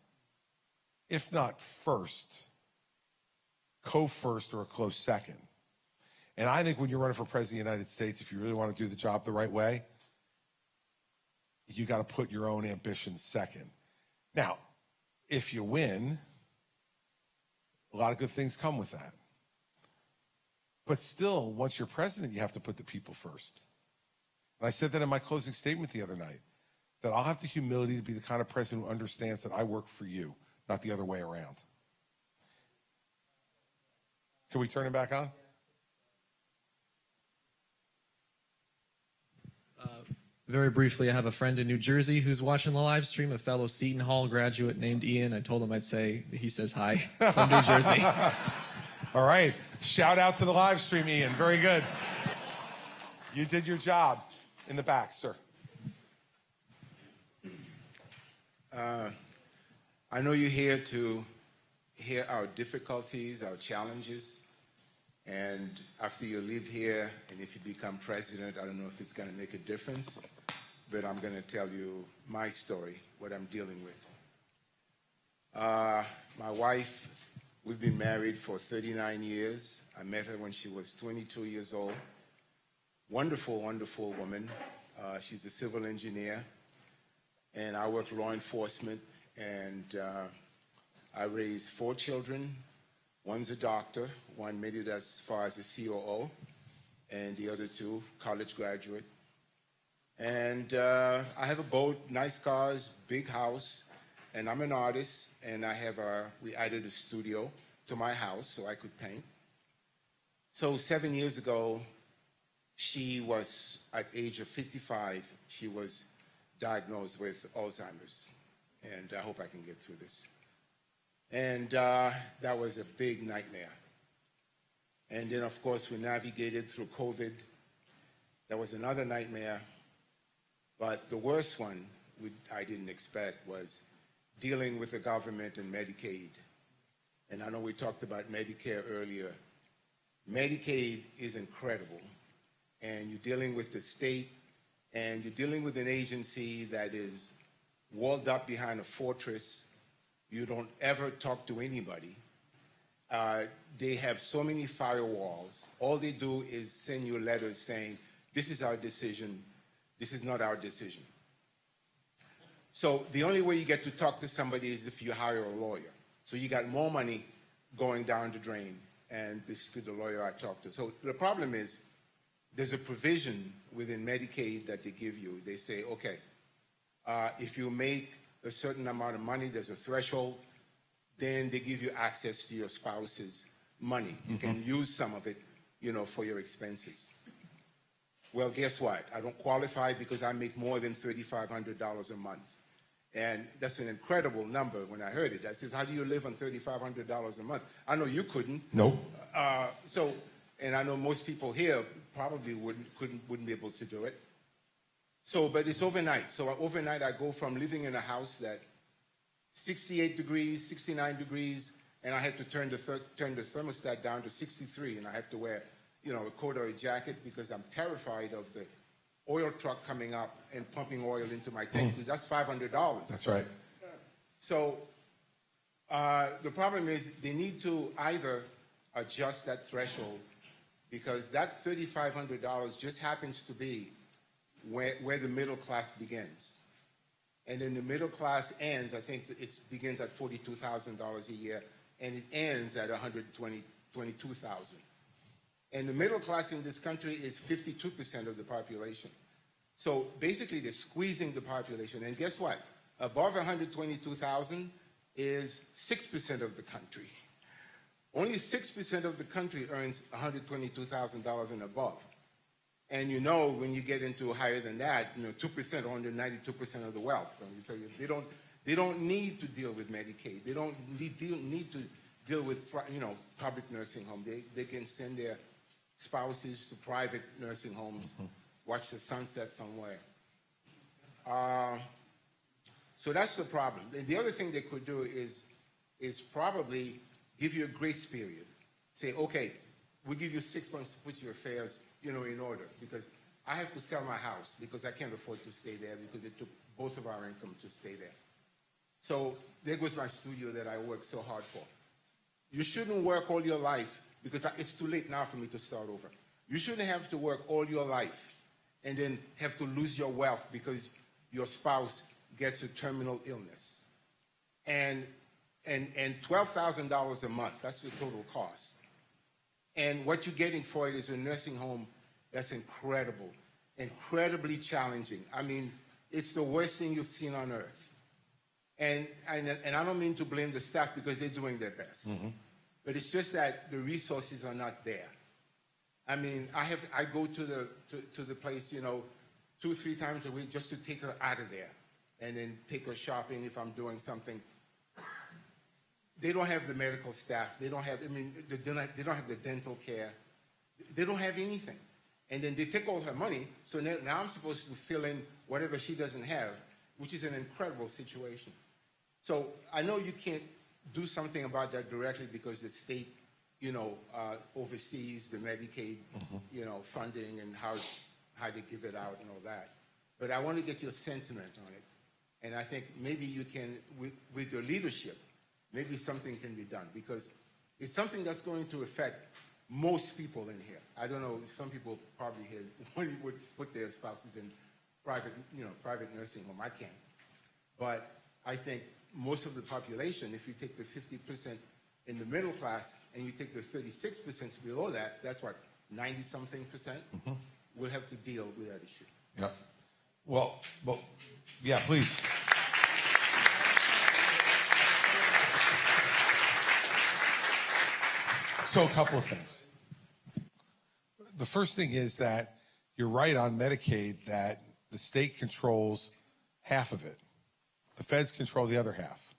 if not first, co-first or a close second. And I think when you're running for president of the United States, if you really want to do the job the right way, you got to put your own ambitions second. Now, if you win, a lot of good things come with that. But still, once you're president, you have to put the people first. And I said that in my closing statement the other night, that I'll have the humility to be the kind of president who understands that I work for you, not the other way around. Can we turn it back on? Very briefly, I have a friend in New Jersey who's watching the live stream, a fellow Seton Hall graduate named Ian. I told him he says hi from New Jersey. All right. Shout out to the live stream, Ian. Very good. You did your job. In the back, sir. I know you're here to hear our difficulties, our challenges. And after you leave here, and if you become president, I don't know if it's going to make a difference, but I'm going to tell you my story, what I'm dealing with. My wife, we've been married for 39 years. I met her when she was 22 years old. Wonderful, wonderful woman. She's a civil engineer, and I work law enforcement, and I raised 4 children. One's a doctor, one made it as far as a COO, and the other 2 college graduate. And I have a boat, nice cars, big house, and I'm an artist, and we added a studio to my house so I could paint. So 7 years ago, she was, at age of 55, she was diagnosed with Alzheimer's, and I hope I can get through this. And that was a big nightmare. And then, of course, we navigated through COVID. That was another nightmare. But the worst one I didn't expect was dealing with the government and Medicaid. And I know we talked about Medicare earlier. Medicaid is incredible. And you're dealing with the state, and you're dealing with an agency that is walled up behind a fortress. You don't ever talk to anybody. They have so many firewalls. All they do is send you letters saying, this is our decision, this is not our decision. So the only way you get to talk to somebody is if you hire a lawyer. So you got more money going down the drain, and this is the lawyer I talked to. So the problem is, there's a provision within Medicaid that they give you. They say, okay, if you make a certain amount of money, there's a threshold, then they give you access to your spouse's money. You can use some of it, for your expenses. Well, guess what? I don't qualify because I make more than $3,500 a month. And that's an incredible number when I heard it. I says, how do you live on $3,500 a month? I know you couldn't. Nope. And I know most people here probably wouldn't be able to do it. So, but it's overnight. So overnight I go from living in a house that 68 degrees, 69 degrees, and I have to turn the thermostat down to 63, and I have to wear, a coat or a jacket because I'm terrified of the oil truck coming up and pumping oil into my tank, because that's $500. That's right. So The problem is they need to either adjust that threshold, because that $3,500 just happens to be where the middle class begins. And then the middle class ends, I think it begins at $42,000 a year, and it ends at $122,000. And the middle class in this country is 52% of the population. So basically, they're squeezing the population. And guess what? Above 122,000 is 6% of the country. Only 6% of the country earns $122,000 and above. And you know, when you get into higher than that, 2% are under 92% of the wealth. So they don't need to deal with Medicaid. They don't need to deal with public nursing home. They can send their spouses to private nursing homes, watch the sunset somewhere. So that's the problem. And the other thing they could do is probably give you a grace period. Say, okay, we'll give you 6 months to put your affairs, in order, because I have to sell my house because I can't afford to stay there because it took both of our income to stay there. So there goes my studio that I worked so hard for. You shouldn't work all your life because it's too late now for me to start over. You shouldn't have to work all your life and then have to lose your wealth because your spouse gets a terminal illness. And $12,000 a month, that's the total cost. And what you're getting for it is a nursing home that's incredibly challenging. I mean, it's the worst thing you've seen on earth. And I don't mean to blame the staff because they're doing their best. But it's just that the resources are not there. I mean, I go to the place, 2-3 times a week just to take her out of there and then take her shopping if I'm doing something. They don't have the medical staff. They don't have the dental care. They don't have anything. And then they take all her money, so now I'm supposed to fill in whatever she doesn't have, which is an incredible situation. So I know you can't do something about that directly because the state, oversees the Medicaid, funding and how they give it out and all that. But I want to get your sentiment on it. And I think maybe you can, with your leadership, maybe something can be done because it's something that's going to affect most people in here. I don't know, some people probably here would put their spouses in private nursing home. I can't. But I think most of the population, if you take the 50% in the middle class and you take the 36% below that, that's what, 90-something percent? We'll have to deal with that issue. Yeah. Well, yeah, please. So a couple of things. The first thing is that you're right on Medicaid that the state controls half of it. The feds control the other half,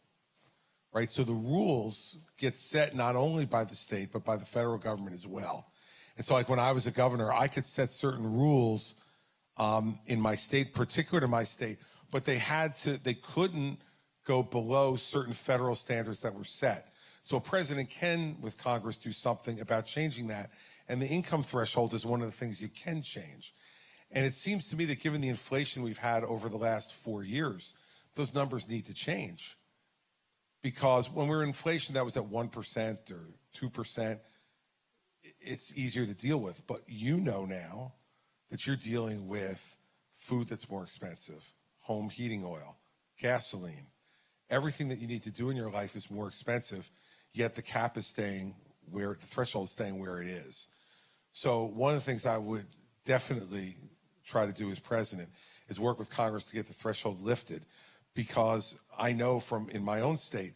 right? So the rules get set not only by the state, but by the federal government as well. And so like when I was a governor, I could set certain rules in my state, particular to my state, but they couldn't go below certain federal standards that were set. So a president can, with Congress, do something about changing that. And the income threshold is one of the things you can change. And it seems to me that given the inflation we've had over the last 4 years, those numbers need to change. Because when we were in inflation that was at 1% or 2%, it's easier to deal with. But you know now that you're dealing with food that's more expensive, home heating oil, gasoline. Everything that you need to do in your life is more expensive, yet the cap is staying where, the threshold is staying where it is. So one of the things I would definitely try to do as president is work with Congress to get the threshold lifted, because I know from in my own state,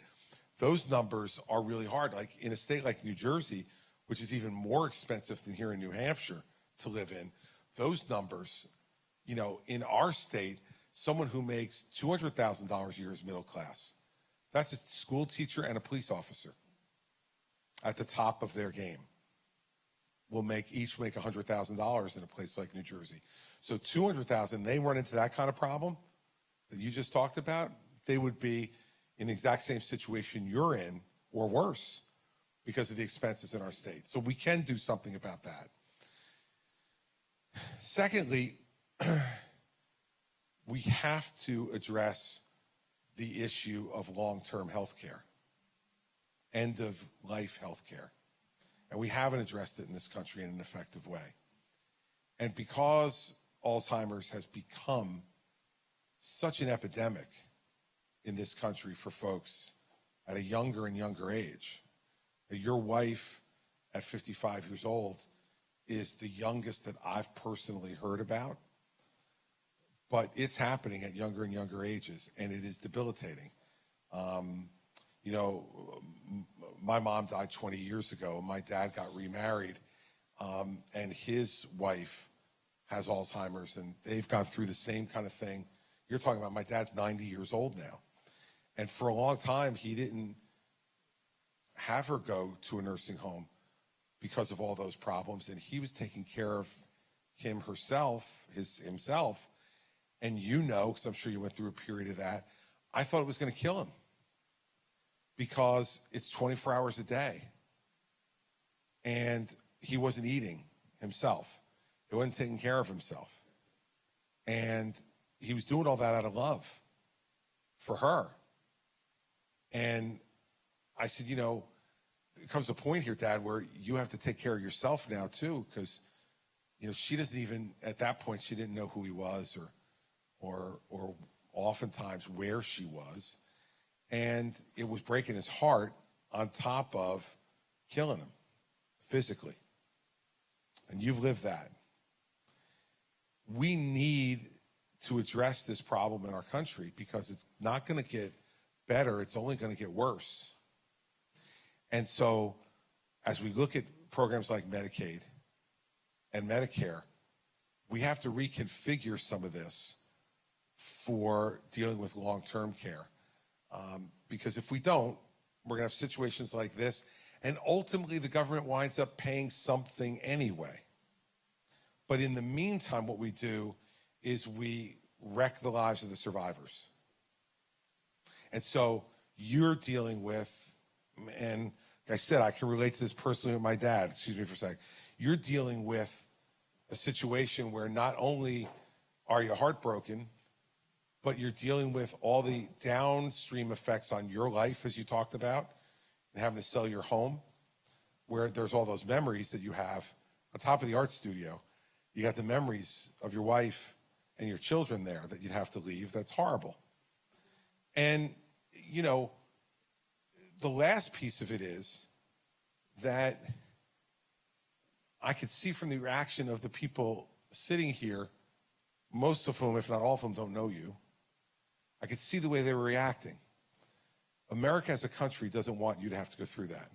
those numbers are really hard. Like in a state like New Jersey, which is even more expensive than here in New Hampshire to live in, those numbers, in our state, someone who makes $200,000 a year is middle class. That's a school teacher and a police officer at the top of their game. Will each make $100,000 in a place like New Jersey. So $200,000, they run into that kind of problem that you just talked about, they would be in the exact same situation you're in or worse because of the expenses in our state. So we can do something about that. Secondly, we have to address the issue of long-term health care. end-of-life health care. And we haven't addressed it in this country in an effective way. And because Alzheimer's has become such an epidemic in this country for folks at a younger and younger age, your wife at 55 years old is the youngest that I've personally heard about, but it's happening at younger and younger ages, and it is debilitating. You know, my mom died 20 years ago. My dad got remarried, and his wife has Alzheimer's, and they've gone through the same kind of thing. You're talking about my dad's 90 years old now. And for a long time, he didn't have her go to a nursing home because of all those problems. And he was taking care of himself. And you know, because I'm sure you went through a period of that, I thought it was going to kill him because it's 24 hours a day. And he wasn't eating himself. He wasn't taking care of himself. And he was doing all that out of love for her. And I said, you know, there comes a point here, Dad, where you have to take care of yourself now too, because, you know, she doesn't even, at that point, she didn't know who he was or oftentimes where she was. And it was breaking his heart on top of killing him physically. And you've lived that. We need to address this problem in our country because it's not going to get better. It's only going to get worse. And so as we look at programs like Medicaid and Medicare, we have to reconfigure some of this for dealing with long-term care. Because if we don't, we're going to have situations like this. And ultimately, the government winds up paying something anyway. But in the meantime, what we do is we wreck the lives of the survivors. And so you're dealing with, and like I said, I can relate to this personally with my dad. Excuse me for a sec. You're dealing with a situation where not only are you heartbroken, but you're dealing with all the downstream effects on your life, as you talked about, and having to sell your home, where there's all those memories that you have. On top of the art studio, you got the memories of your wife and your children there that you'd have to leave. That's horrible. And, you know, the last piece of it is that I could see from the reaction of the people sitting here, most of whom, if not all of them, don't know you. I could see the way they were reacting. America as a country doesn't want you to have to go through that.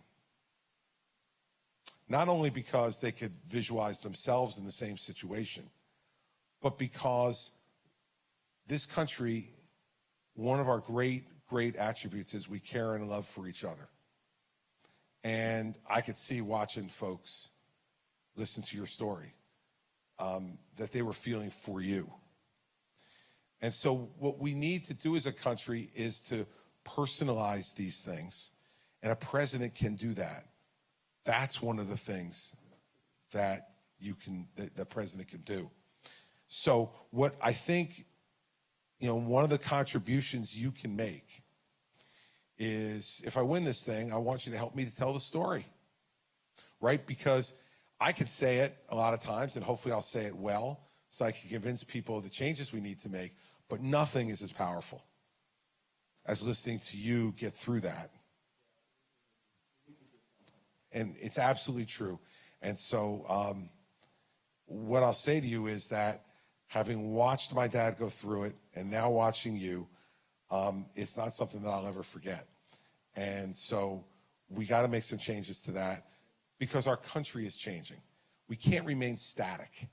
Not only because they could visualize themselves in the same situation, but because this country, one of our great attributes is we care and love for each other. And I could see watching folks listen to your story, that they were feeling for you. And so what we need to do as a country is to personalize these things. And a president can do that. That's one of the things that the president can do. So what I think, you know, one of the contributions you can make is, if I win this thing, I want you to help me to tell the story, right? Because I could say it a lot of times, and hopefully I'll say it well, so I can convince people of the changes we need to make, but nothing is as powerful as listening to you get through that. And it's absolutely true. And so what I'll say to you is that having watched my dad go through it and now watching you, it's not something that I'll ever forget. And so we got to make some changes to that because our country is changing. We can't remain static.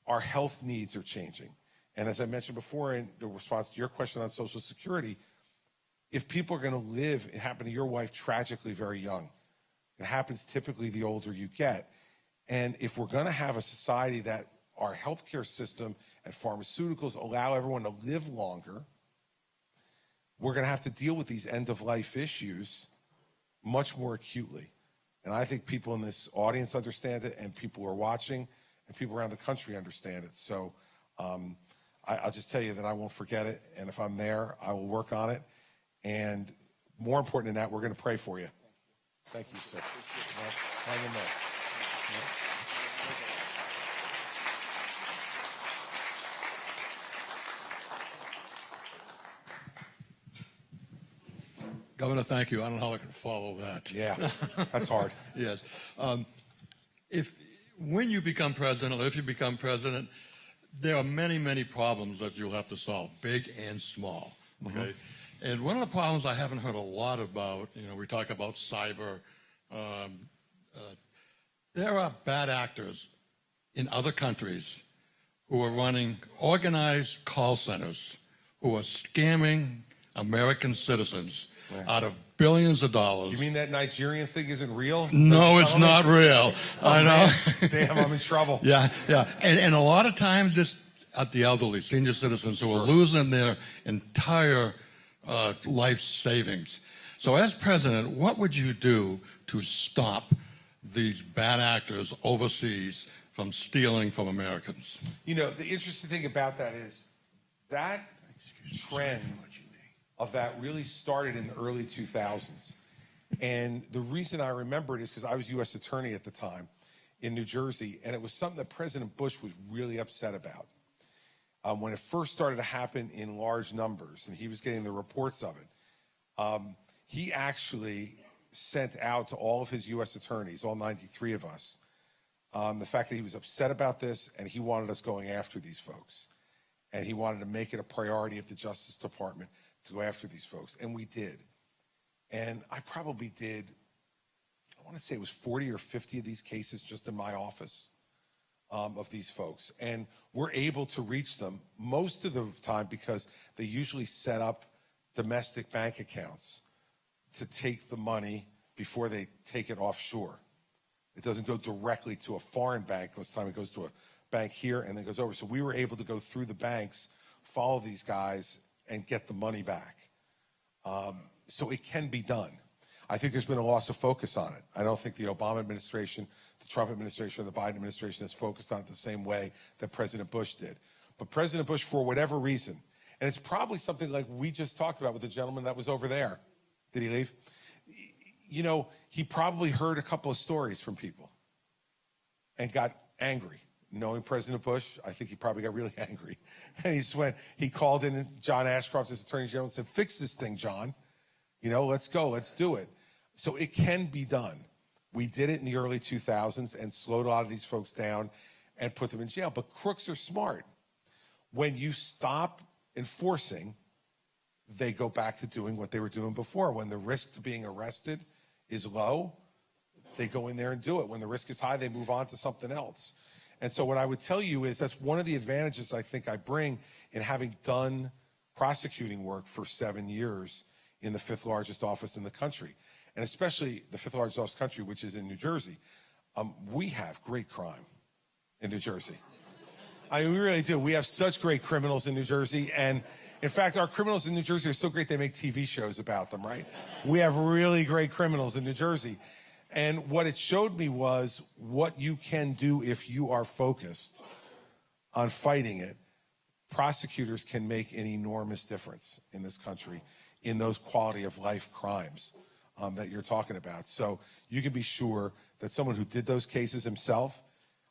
Our health needs are changing. And as I mentioned before in the response to your question on Social Security, if people are going to live, it happened to your wife tragically very young. It happens typically the older you get. And if we're going to have a society that our healthcare system and pharmaceuticals allow everyone to live longer, we're going to have to deal with these end-of-life issues much more acutely. And I think people in this audience understand it, and people who are watching, and people around the country understand it. So I'll just tell you that I won't forget it, and if I'm there, I will work on it. And more important than that, we're going to pray for you. Thank you, sir. On the note. Governor, thank you. I don't know how I can follow that. Yeah, that's hard. Yes. When you become president, or if you become president, there are many, many problems that you'll have to solve, big and small. Okay. And one of the problems I haven't heard a lot about, we talk about cyber. There are bad actors in other countries who are running organized call centers who are scamming American citizens out of billions of dollars. You mean that Nigerian thing isn't real? No, it's not real. I know. Man. Damn, I'm in trouble. Yeah. And a lot of times it's at the elderly, senior citizens who are losing their entire life savings. So as president, what would you do to stop these bad actors overseas from stealing from Americans? The interesting thing about that is that trend of that really started in the early 2000s. And the reason I remember it is because I was U.S. Attorney at the time in New Jersey, and it was something that President Bush was really upset about. When it first started to happen in large numbers, and he was getting the reports of it, he actually sent out to all of his U.S. attorneys, all 93 of us, the fact that he was upset about this, and he wanted us going after these folks. And he wanted to make it a priority of the Justice Department to go after these folks, and we did. And I probably did, I want to say it was 40 or 50 of these cases just in my office of these folks. And we're able to reach them most of the time because they usually set up domestic bank accounts to take the money before they take it offshore. It doesn't go directly to a foreign bank. Most of the time it goes to a bank here and then goes over. So we were able to go through the banks, follow these guys, and get the money back. So it can be done. I think there's been a loss of focus on it. I don't think the Obama administration, the Trump administration, or the Biden administration has focused on it the same way that President Bush did. But President Bush, for whatever reason, and it's probably something like we just talked about with the gentleman that was over there. Did he leave? He probably heard a couple of stories from people and got angry. Knowing President Bush, I think he probably got really angry. And he called in John Ashcroft as Attorney General and said, fix this thing, John. Let's go, let's do it. So it can be done. We did it in the early 2000s and slowed a lot of these folks down and put them in jail. But crooks are smart. When you stop enforcing, they go back to doing what they were doing before. When the risk to being arrested is low, they go in there and do it. When the risk is high, they move on to something else. And so what I would tell you is that's one of the advantages I think I bring in having done prosecuting work for 7 years in the 5th largest office in the country, and especially the 5th largest office in the country, which is in New Jersey. We have great crime in New Jersey. I mean, we really do. We have such great criminals in New Jersey. And in fact, our criminals in New Jersey are so great they make TV shows about them, right? We have really great criminals in New Jersey. And what it showed me was what you can do if you are focused on fighting it. Prosecutors can make an enormous difference in this country in those quality of life crimes that you're talking about. So you can be sure that someone who did those cases himself,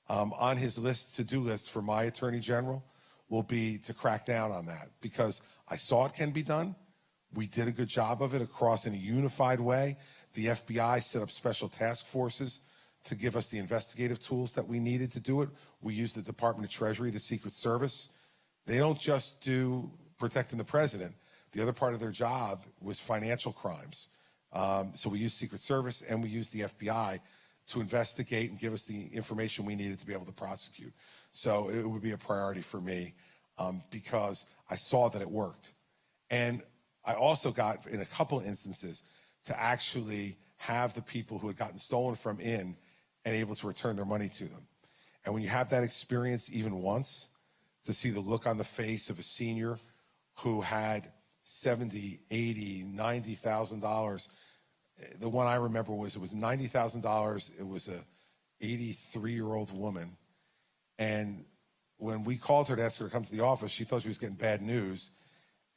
on his to-do list for my Attorney General will be to crack down on that, because I saw it can be done. We did a good job of it across in a unified way. The FBI set up special task forces to give us the investigative tools that we needed to do it. We used the Department of Treasury, the Secret Service. They don't just do protecting the president. The other part of their job was financial crimes. So we used Secret Service and we used the FBI to investigate and give us the information we needed to be able to prosecute. So it would be a priority for me because I saw that it worked. And I also got, in a couple of instances, to actually have the people who had gotten stolen from in and able to return their money to them. And when you have that experience even once, to see the look on the face of a senior who had $70,000, $80,000, $90,000. The one I remember was it was $90,000. It was a 83-year-old woman. And when we called her to ask her to come to the office, she thought she was getting bad news.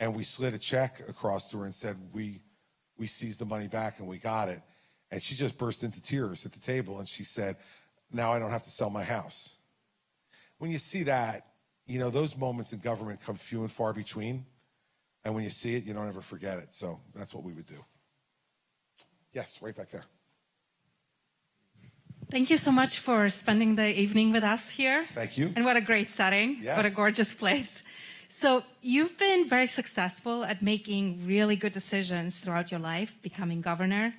And we slid a check across to her and said, we seized the money back and we got it. And she just burst into tears at the table, and she said, now I don't have to sell my house. When you see that, you know, those moments in government come few and far between. And when you see it, you don't ever forget it. So that's what we would do. Yes, right back there. Thank you so much for spending the evening with us here. Thank you. And what a great setting. Yes. What a gorgeous place. So you've been very successful at making really good decisions throughout your life, becoming governor.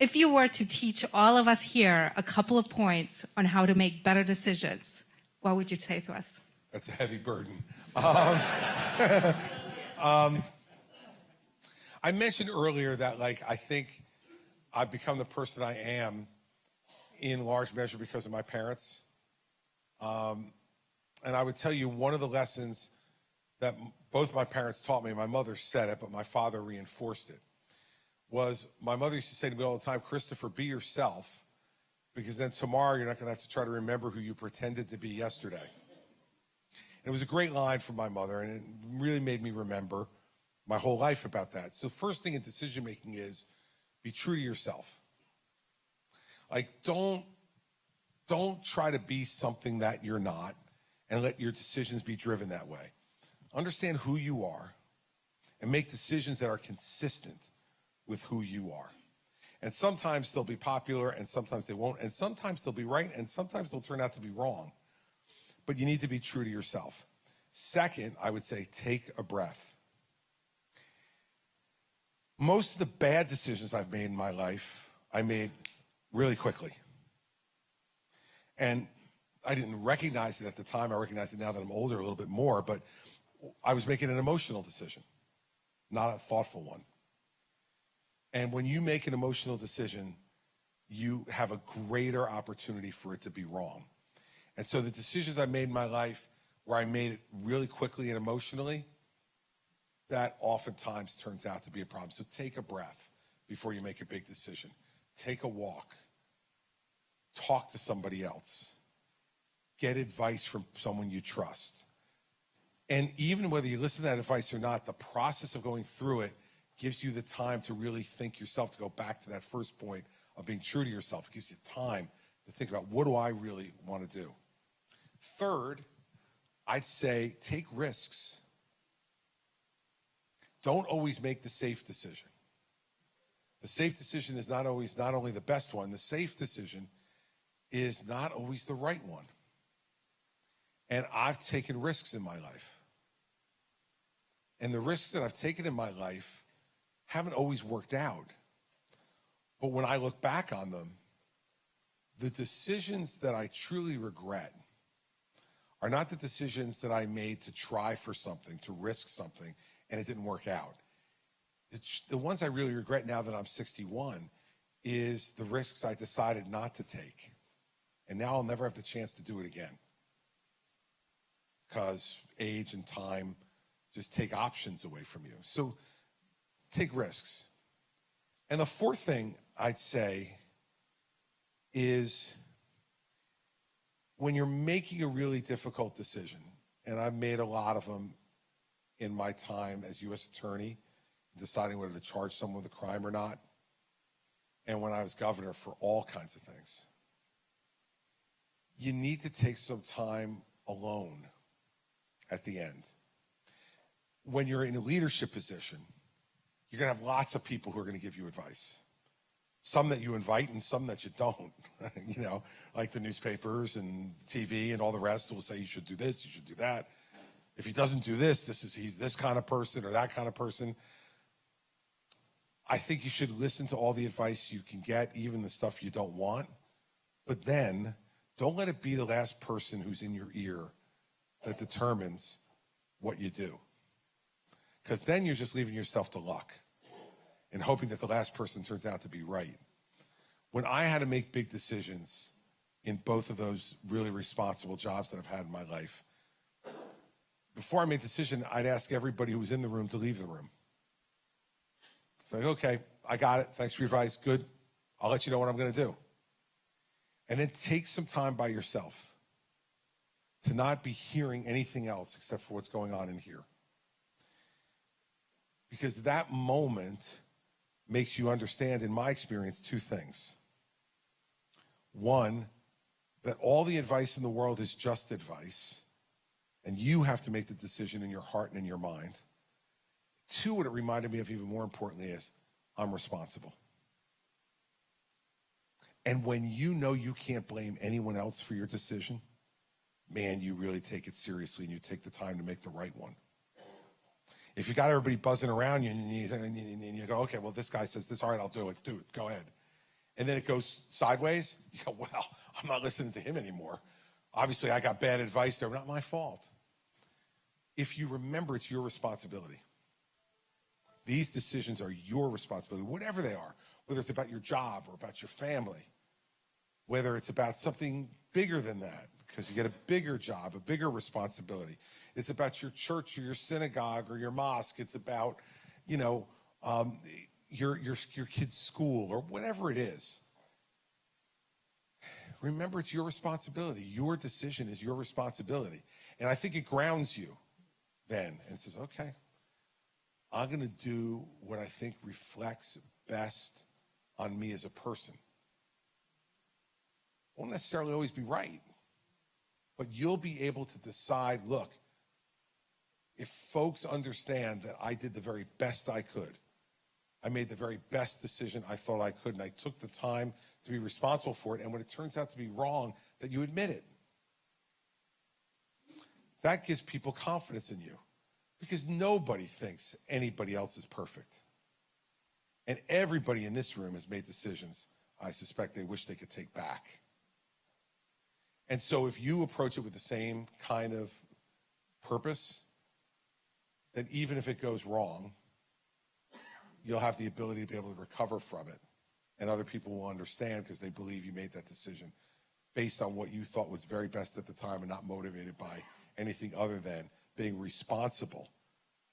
If you were to teach all of us here a couple of points on how to make better decisions, what would you say to us? That's a heavy burden. I mentioned earlier that, like, I think I've become the person I am in large measure because of my parents. And I would tell you one of the lessons that both my parents taught me, my mother said it, but my father reinforced it, was my mother used to say to me all the time, Christopher, be yourself, because then tomorrow you're not going to have to try to remember who you pretended to be yesterday. And it was a great line from my mother, and it really made me remember my whole life about that. So first thing in decision making is be true to yourself. Like, don't try to be something that you're not and let your decisions be driven that way. Understand who you are and make decisions that are consistent with who you are. And sometimes they'll be popular and sometimes they won't. And sometimes they'll be right and sometimes they'll turn out to be wrong. But you need to be true to yourself. Second, I would say take a breath. Most of the bad decisions I've made in my life, I made really quickly. And I didn't recognize it at the time. I recognize it now that I'm older a little bit more, but I was making an emotional decision, not a thoughtful one. And when you make an emotional decision, you have a greater opportunity for it to be wrong. And so the decisions I made in my life where I made it really quickly and emotionally, that oftentimes turns out to be a problem. So take a breath before you make a big decision. Take a walk. Talk to somebody else. Get advice from someone you trust. And even whether you listen to that advice or not, the process of going through it gives you the time to really think yourself, to go back to that first point of being true to yourself. It gives you time to think about, what do I really want to do? Third, I'd say take risks. Don't always make the safe decision. The safe decision is not only the best one, the safe decision is not always the right one. And I've taken risks in my life. And the risks that I've taken in my life haven't always worked out. But when I look back on them, the decisions that I truly regret are not the decisions that I made to try for something, to risk something, and it didn't work out. The ones I really regret now that I'm 61 is the risks I decided not to take. And now I'll never have the chance to do it again. Because age and time just take options away from you. So take risks. And the fourth thing I'd say is when you're making a really difficult decision, and I've made a lot of them in my time as U.S. attorney, deciding whether to charge someone with a crime or not, and when I was governor for all kinds of things, you need to take some time alone at the end. When you're in a leadership position, you're going to have lots of people who are going to give you advice. Some that you invite and some that you don't, you know, like the newspapers and TV and all the rest will say you should do this, you should do that. If he doesn't do this, he's this kind of person or that kind of person. I think you should listen to all the advice you can get, even the stuff you don't want. But then don't let it be the last person who's in your ear that determines what you do. Because then you're just leaving yourself to luck and hoping that the last person turns out to be right. When I had to make big decisions in both of those really responsible jobs that I've had in my life, before I made a decision, I'd ask everybody who was in the room to leave the room. It's like, okay, I got it. Thanks for your advice. Good. I'll let you know what I'm going to do. And then take some time by yourself to not be hearing anything else except for what's going on in here. Because that moment makes you understand, in my experience, two things. One, that all the advice in the world is just advice, and you have to make the decision in your heart and in your mind. Two, what it reminded me of even more importantly is I'm responsible. And when you know you can't blame anyone else for your decision, man, you really take it seriously and you take the time to make the right one. If you got everybody buzzing around you and you go, okay, well, this guy says this, all right, I'll do it, go ahead. And then it goes sideways, you go, well, I'm not listening to him anymore. Obviously, I got bad advice there, not my fault. If you remember, it's your responsibility. These decisions are your responsibility, whatever they are, whether it's about your job or about your family, whether it's about something bigger than that, because you get a bigger job, a bigger responsibility. It's about your church or your synagogue or your mosque. It's about, your kid's school or whatever it is. Remember, it's your responsibility. Your decision is your responsibility. And I think it grounds you then and says, okay, I'm going to do what I think reflects best on me as a person. Won't necessarily always be right, but you'll be able to decide, look, if folks understand that I did the very best I could, I made the very best decision I thought I could, and I took the time to be responsible for it, and when it turns out to be wrong, that you admit it. That gives people confidence in you, because nobody thinks anybody else is perfect. And everybody in this room has made decisions I suspect they wish they could take back. And so if you approach it with the same kind of purpose, then even if it goes wrong, you'll have the ability to be able to recover from it. And other people will understand because they believe you made that decision based on what you thought was very best at the time and not motivated by anything other than being responsible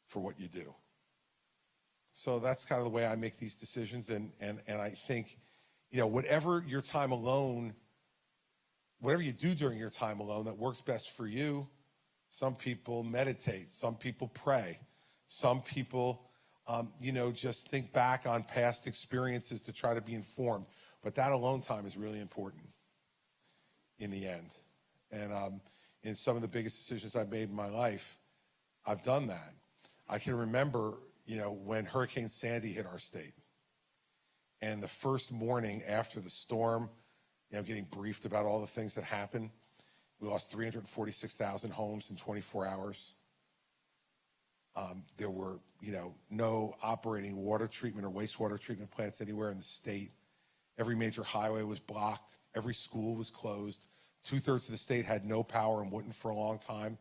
for what you do. So that's kind of the way I make these decisions. And I think, whatever your time alone, whatever you do during your time alone that works best for you. Some people meditate, some people pray, some people, just think back on past experiences to try to be informed. But that alone time is really important in the end. And in some of the biggest decisions I've made in my life, I've done that. I can remember, when Hurricane Sandy hit our state. And the first morning after the storm, getting briefed about all the things that happened. We lost 346,000 homes in 24 hours. There were, no operating water treatment or wastewater treatment plants anywhere in the state. Every major highway was blocked. Every school was closed. 2/3 of the state had no power and wouldn't for a long time.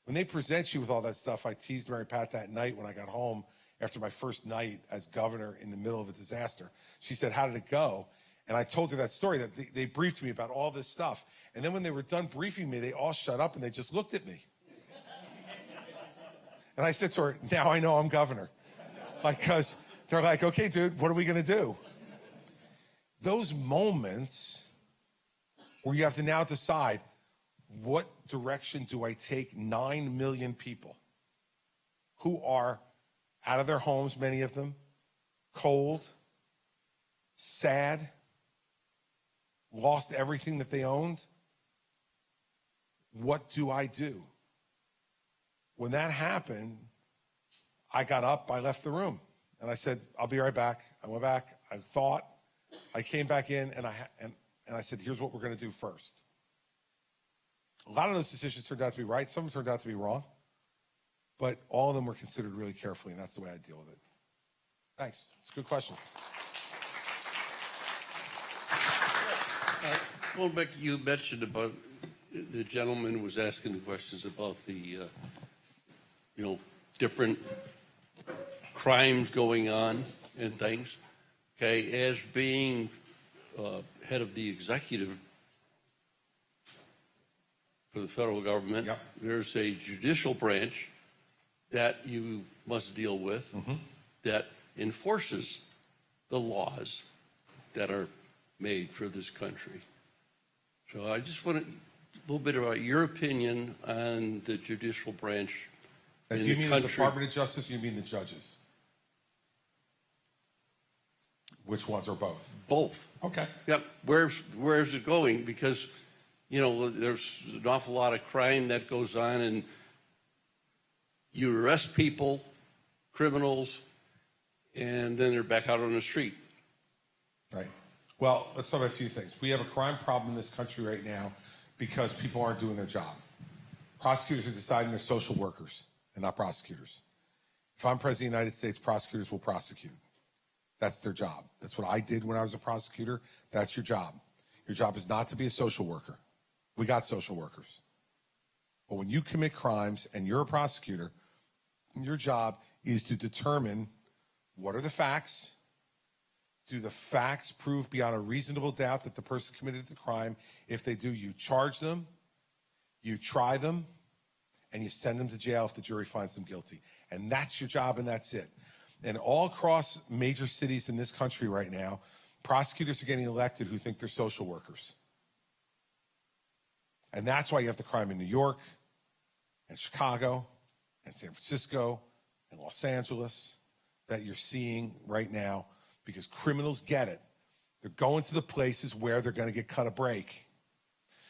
When they present you with all that stuff, I teased Mary Pat that night when I got home after my first night as governor in the middle of a disaster. She said, how did it go? And I told her that story, that they briefed me about all this stuff. And then when they were done briefing me, they all shut up and they just looked at me. And I said to her, now I know I'm governor. Because they're like, okay, dude, what are we going to do? Those moments where you have to now decide, what direction do I take 9 million people who are out of their homes, many of them, cold, sad, lost everything that they owned? What do I do? When that happened, I got up, I left the room, and I said, I'll be right back. I went back, I thought, I came back in, and I said, here's what we're going to do first. A lot of those decisions turned out to be right. Some turned out to be wrong, but all of them were considered really carefully, and that's the way I deal with it. Thanks. It's a good question. Well, Becky, you mentioned about the gentleman was asking the questions about the, different crimes going on and things. Okay, as being head of the executive for the federal government, Yep. There's a judicial branch that you must deal with that enforces the laws that are made for this country. So I just want a little bit about your opinion on the judicial branch in Do you the mean country. the Department of Justice, or you mean the judges? Which ones, or both? Both. Okay. Yep. Where's it going? Because, you know, there's an awful lot of crime that goes on, and you arrest people, criminals, and then they're back out on the street. Right. Well, let's talk about a few things. We have a crime problem in this country right now because people aren't doing their job. Prosecutors are deciding they're social workers and not prosecutors. If I'm president of the United States, prosecutors will prosecute. That's their job. That's what I did when I was a prosecutor. That's your job. Your job is not to be a social worker. We got social workers. But when you commit crimes and you're a prosecutor, your job is to determine what are the facts. Do the facts prove beyond a reasonable doubt that the person committed the crime? If they do, you charge them, you try them, and you send them to jail if the jury finds them guilty. And that's your job, and that's it. And all across major cities in this country right now, prosecutors are getting elected who think they're social workers. And that's why you have the crime in New York and Chicago and San Francisco and Los Angeles that you're seeing right now, because criminals get it. They're going to the places where they're going to get cut a break.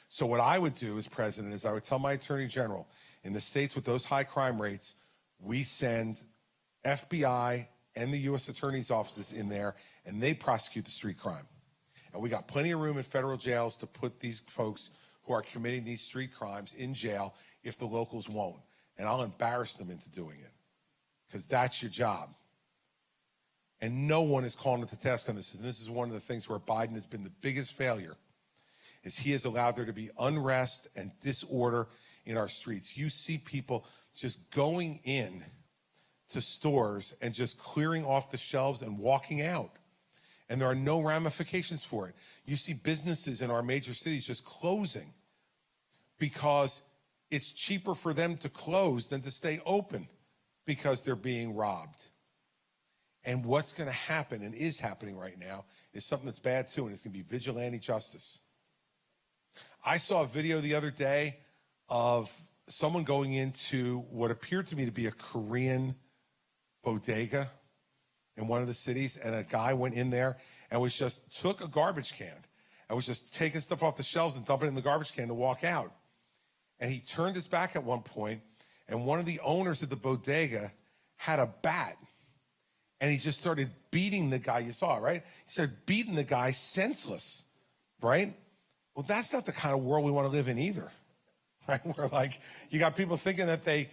So what I would do as president is I would tell my attorney general, in the states with those high crime rates, we send FBI and the U.S. attorney's offices in there, and they prosecute the street crime. And we got plenty of room in federal jails to put these folks who are committing these street crimes in jail if the locals won't. And I'll embarrass them into doing it, because that's your job. And no one is calling it to task on this. And this is one of the things where Biden has been the biggest failure, is he has allowed there to be unrest and disorder in our streets. You see people just going in to stores and just clearing off the shelves and walking out. And there are no ramifications for it. You see businesses in our major cities just closing because it's cheaper for them to close than to stay open because they're being robbed. And what's going to happen, and is happening right now, is something that's bad too, and it's going to be vigilante justice. I saw a video the other day of someone going into what appeared to me to be a Korean bodega in one of the cities, and a guy went in there and took a garbage can and was just taking stuff off the shelves and dumping it in the garbage can to walk out. And he turned his back at one point, and one of the owners of the bodega had a bat, and he just started beating the guy. You saw it, right? He started beating the guy senseless, right? Well, that's not the kind of world we want to live in either, right? Where, like, you got people thinking that they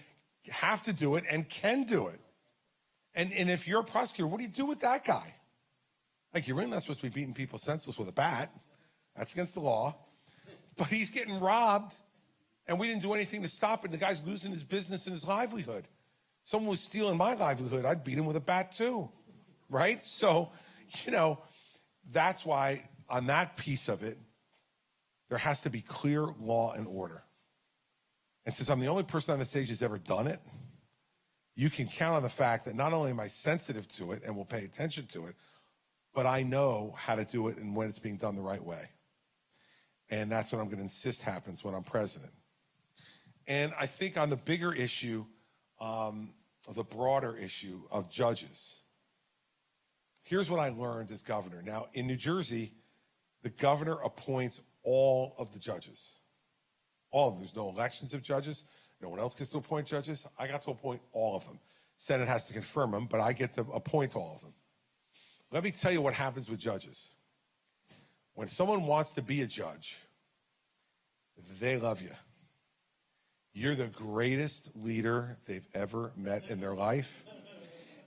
have to do it and can do it. And if you're a prosecutor, what do you do with that guy? Like, you're really not supposed to be beating people senseless with a bat. That's against the law. But he's getting robbed, and we didn't do anything to stop it. And the guy's losing his business and his livelihood. Someone was stealing my livelihood, I'd beat him with a bat too, right? So, you know, that's why on that piece of it, there has to be clear law and order. And since I'm the only person on the stage who's ever done it, you can count on the fact that not only am I sensitive to it and will pay attention to it, but I know how to do it and when it's being done the right way. And that's what I'm going to insist happens when I'm president. And I think on the bigger issue, the broader issue of judges, here's what I learned as governor. Now, in New Jersey, the governor appoints all of the judges. All of them. There's no elections of judges. No one else gets to appoint judges. I got to appoint all of them. Senate has to confirm them, but I get to appoint all of them. Let me tell you what happens with judges. When someone wants to be a judge, they love you. You're the greatest leader they've ever met in their life,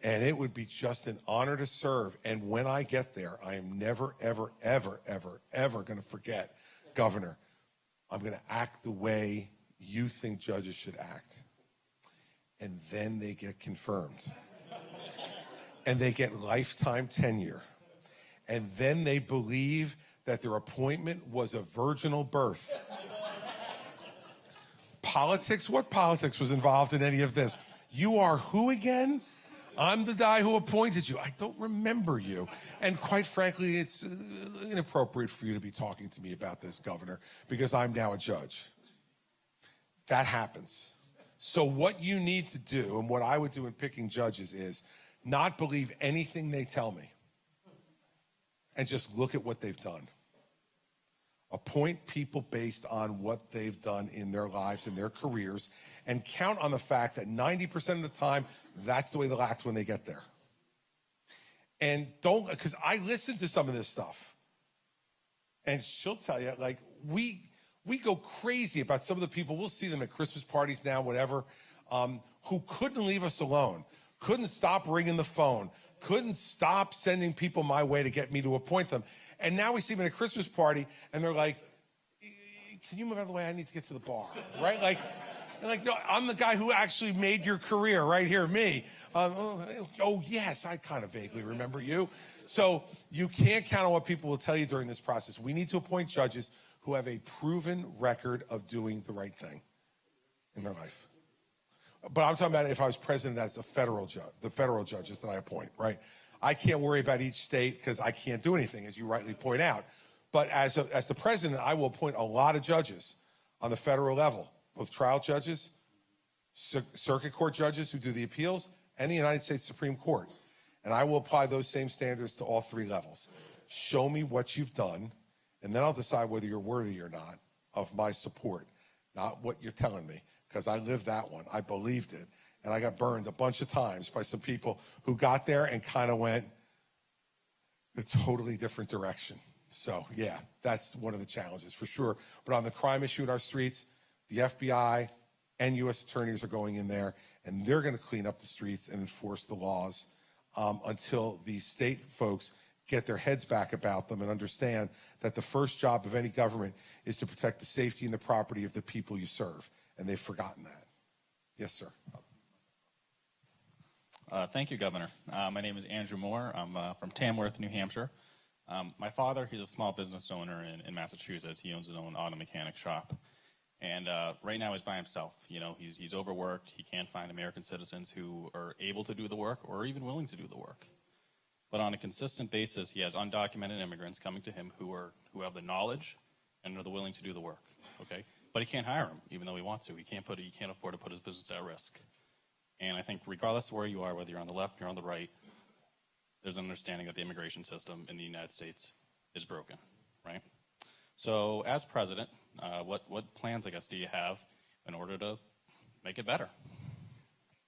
and it would be just an honor to serve. And when I get there, I am never, ever, ever, ever, ever going to forget, Governor, I'm going to act the way you think judges should act. And then they get confirmed. And they get lifetime tenure. And then they believe that their appointment was a virginal birth. Politics? What politics was involved in any of this? You are who again? I'm the guy who appointed you. I don't remember you. And quite frankly, it's inappropriate for you to be talking to me about this, Governor, because I'm now a judge. That happens. So what you need to do, and what I would do in picking judges, is not believe anything they tell me. and just look at what they've done. Appoint people based on what they've done in their lives and their careers, and count on the fact that 90% of the time, that's the way they'll act when they get there. And don't, because I listen to some of this stuff, and she'll tell you, like, we go crazy about some of the people, we'll see them at Christmas parties now, whatever, who couldn't leave us alone, couldn't stop ringing the phone, couldn't stop sending people my way to get me to appoint them. And now we see them at a Christmas party, and they're like, can you move out of the way? I need to get to the bar, right? Like, no, I'm the guy who actually made your career right here, me. Oh, yes, I kind of vaguely remember you. So you can't count on what people will tell you during this process. We need to appoint judges who have a proven record of doing the right thing in their life. But I'm talking about if I was president as a federal judge, the federal judges that I appoint, right? I can't worry about each state because I can't do anything, as you rightly point out. But as the president, I will appoint a lot of judges on the federal level, both trial judges, circuit court judges who do the appeals, and the United States Supreme Court. And I will apply those same standards to all three levels. Show me what you've done, and then I'll decide whether you're worthy or not of my support, not what you're telling me, because I lived that one. I believed it. And I got burned a bunch of times by some people who got there and kind of went a totally different direction. So, yeah, that's one of the challenges for sure. But on the crime issue in our streets, the FBI and U.S. attorneys are going in there, and they're going to clean up the streets and enforce the laws until these state folks get their heads back about them and understand that the first job of any government is to protect the safety and the property of the people you serve. And they've forgotten that. Yes, sir. Thank you, Governor. My name is Andrew Moore. I'm from Tamworth, New Hampshire. My father, he's a small business owner in Massachusetts. He owns his own auto mechanic shop. And right now he's by himself. You know, he's overworked. He can't find American citizens who are able to do the work or even willing to do the work. But on a consistent basis, he has undocumented immigrants coming to him who have the knowledge and are the willing to do the work. Okay, but he can't hire them, even though he wants to. He can't afford to put his business at risk. And I think regardless of where you are, whether you're on the left or on the right, there's an understanding that the immigration system in the United States is broken, right? So as president, what plans, I guess, do you have in order to make it better?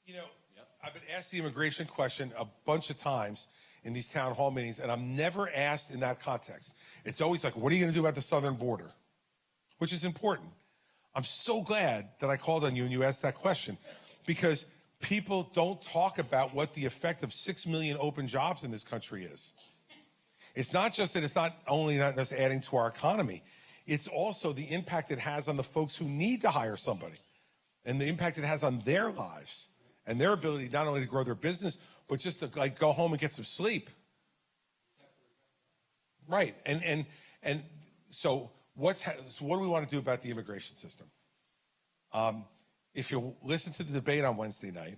You know, I've been asked the immigration question a bunch of times in these town hall meetings, and I'm never asked in that context. It's always like, what are you going to do about the southern border? Which is important. I'm so glad that I called on you and you asked that question, because people don't talk about what the effect of 6 million open jobs in this country is. It's not just that it's not just adding to our economy, it's also the impact it has on the folks who need to hire somebody, and the impact it has on their lives and their ability not only to grow their business, but just to like go home and get some sleep. Right, and so what do we want to do about the immigration system? If you listen to the debate on Wednesday night,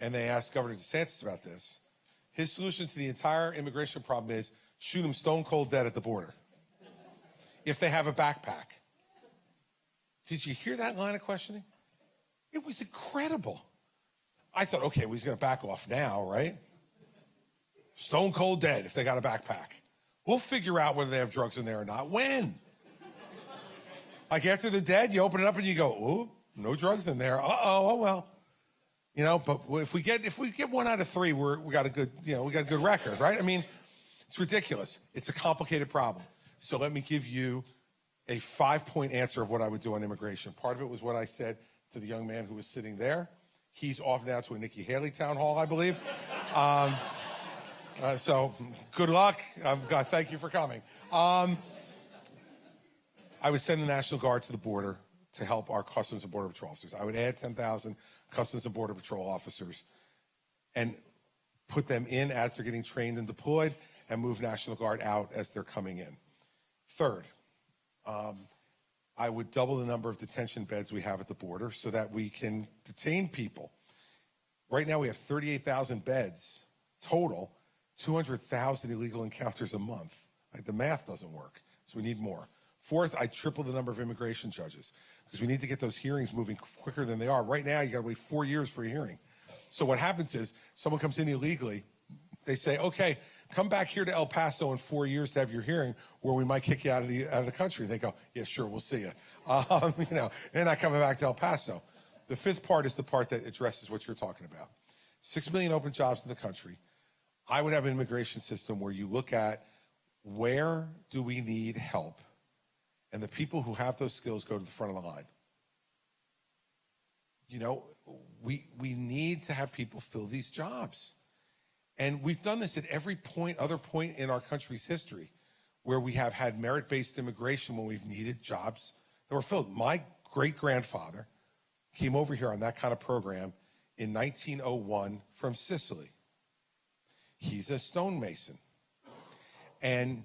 and they asked Governor DeSantis about this, his solution to the entire immigration problem is shoot them stone cold dead at the border if they have a backpack. Did you hear that line of questioning? It was incredible. I thought, okay, well, he's going to back off now, right? Stone cold dead if they got a backpack. We'll figure out whether they have drugs in there or not. When? Like after they're dead, you open it up and you go, ooh, no drugs in there. Oh well. You know, but if we get 1 out of 3, we got a good record, right? I mean, it's ridiculous. It's a complicated problem. So let me give you a 5-point answer of what I would do on immigration. Part of it was what I said to the young man who was sitting there. He's off now to a Nikki Haley town hall, I believe. So good luck. Thank you for coming. I would send the National Guard to the border to help our Customs and Border Patrol officers. I would add 10,000 Customs and Border Patrol officers and put them in as they're getting trained and deployed, and move National Guard out as they're coming in. Third, I would double the number of detention beds we have at the border so that we can detain people. Right now we have 38,000 beds total, 200,000 illegal encounters a month. Like, the math doesn't work, so we need more. Fourth, I triple the number of immigration judges because we need to get those hearings moving quicker than they are. Right now, you got to wait 4 years for a hearing. So what happens is someone comes in illegally, they say, okay, come back here to El Paso in 4 years to have your hearing where we might kick you out of the country. They go, yeah, sure, we'll see you. They're not coming back to El Paso. The fifth part is the part that addresses what you're talking about. 6 million open jobs in the country. I would have an immigration system where you look at where do we need help, and the people who have those skills go to the front of the line. We need to have people fill these jobs. And we've done this at every other point in our country's history where we have had merit-based immigration when we've needed jobs that were filled. My great-grandfather came over here on that kind of program in 1901 from Sicily. He's a stonemason. And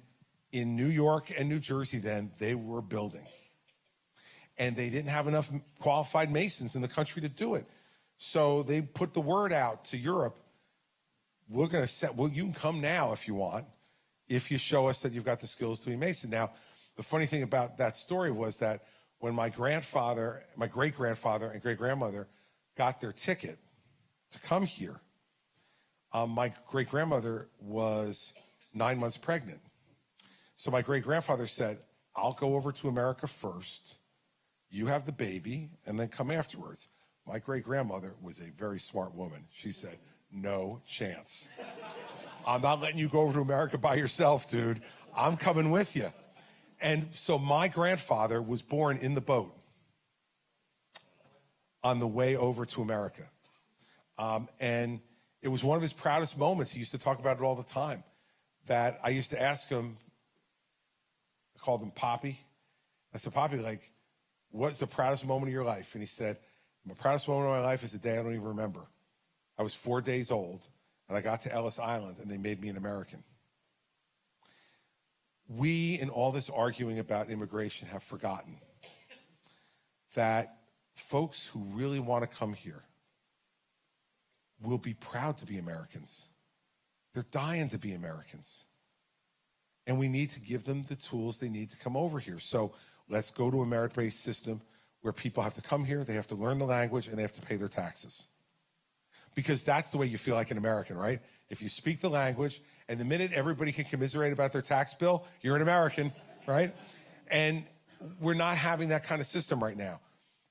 in New York and New Jersey then, they were building. And they didn't have enough qualified masons in the country to do it. So they put the word out to Europe, you can come now if you want, if you show us that you've got the skills to be a mason. Now, the funny thing about that story was that when my great-grandfather and great-grandmother got their ticket to come here, my great-grandmother was 9 months pregnant. So my great-grandfather said, I'll go over to America first, you have the baby, and then come afterwards. My great-grandmother was a very smart woman. She said, no chance. I'm not letting you go over to America by yourself, dude. I'm coming with you. And so my grandfather was born in the boat on the way over to America. And it was one of his proudest moments. He used to talk about it all the time. That I used to ask him, I called him Poppy. I said, Poppy, what's the proudest moment of your life? And he said, my proudest moment of my life is the day I don't even remember. I was 4 days old, and I got to Ellis Island, and they made me an American. We, in all this arguing about immigration, have forgotten that folks who really want to come here will be proud to be Americans. They're dying to be Americans. And we need to give them the tools they need to come over here. So let's go to a merit-based system where people have to come here, they have to learn the language, and they have to pay their taxes. Because that's the way you feel like an American, right? If you speak the language, and the minute everybody can commiserate about their tax bill, you're an American, right? And we're not having that kind of system right now.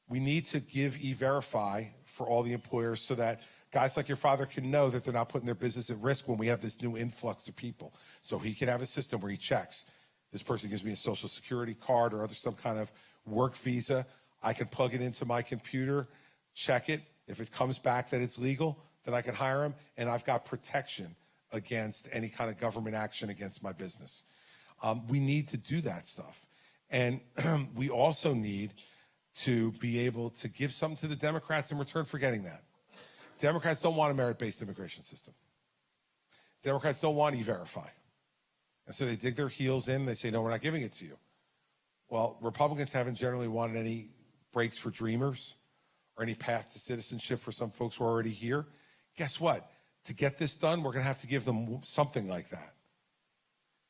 We need to give E-Verify for all the employers so that guys like your father can know that they're not putting their business at risk when we have this new influx of people. So he can have a system where he checks. This person gives me a Social Security card or some kind of work visa. I can plug it into my computer, check it. If it comes back that it's legal, then I can hire him, and I've got protection against any kind of government action against my business. We need to do that stuff. And we also need to be able to give something to the Democrats in return for getting that. Democrats don't want a merit-based immigration system. Democrats don't want E-Verify. And so they dig their heels in, and they say, no, we're not giving it to you. Well, Republicans haven't generally wanted any breaks for dreamers or any path to citizenship for some folks who are already here. Guess what? To get this done, we're going to have to give them something like that.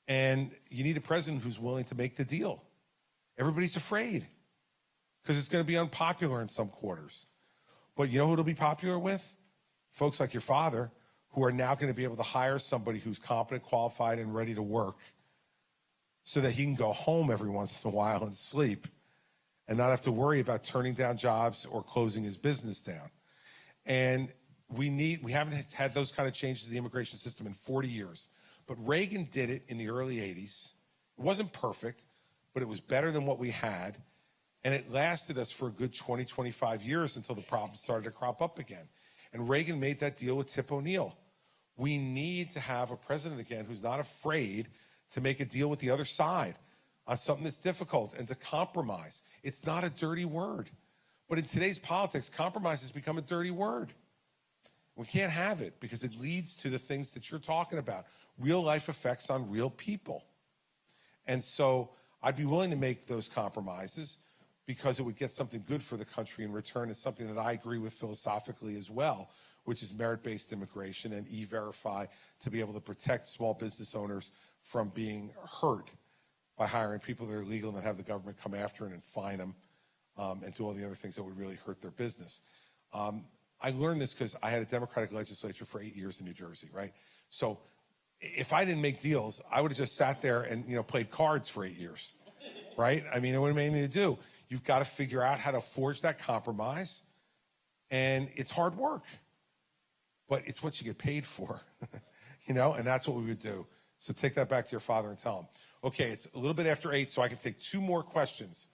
And you need a president who's willing to make the deal. Everybody's afraid because it's going to be unpopular in some quarters. But you know who it'll be popular with? Folks like your father, who are now going to be able to hire somebody who's competent, qualified, and ready to work so that he can go home every once in a while and sleep and not have to worry about turning down jobs or closing his business down. And we haven't had those kind of changes to the immigration system in 40 years. But Reagan did it in the early 80s. It wasn't perfect, but it was better than what we had. And it lasted us for a good 20, 25 years until the problems started to crop up again. And Reagan made that deal with Tip O'Neill. We need to have a president again who's not afraid to make a deal with the other side on something that's difficult and to compromise. It's not a dirty word. But in today's politics, compromise has become a dirty word. We can't have it because it leads to the things that you're talking about, real life effects on real people. And so I'd be willing to make those compromises because it would get something good for the country in return. It's something that I agree with philosophically as well, which is merit-based immigration and E-Verify to be able to protect small business owners from being hurt by hiring people that are illegal and that have the government come after them and fine them and do all the other things that would really hurt their business. I learned this because I had a Democratic legislature for 8 years in New Jersey, right? So if I didn't make deals, I would have just sat there and, played cards for 8 years, right? I mean, it wouldn't have anything to do. You've got to figure out how to forge that compromise, and it's hard work, but it's what you get paid for, and that's what we would do. So take that back to your father and tell him. Okay, it's a little bit after 8, so I can take 2 more questions.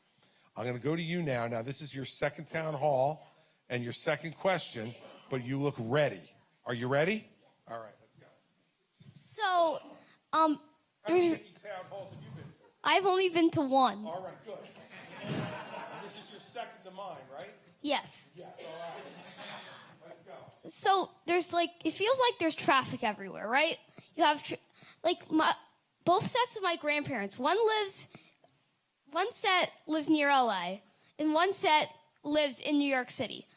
I'm going to go to you now. Now, this is your second town hall and your second question, but you look ready. Are you ready? All right, let's go. So, How many town halls have you been to? I've only been to one. All right, good. And this is your second to mine, right? Yes. Yes, all right. Let's go. So there's it feels like there's traffic everywhere, right? You have both sets of my grandparents. One set lives near LA, and one set lives in New York City,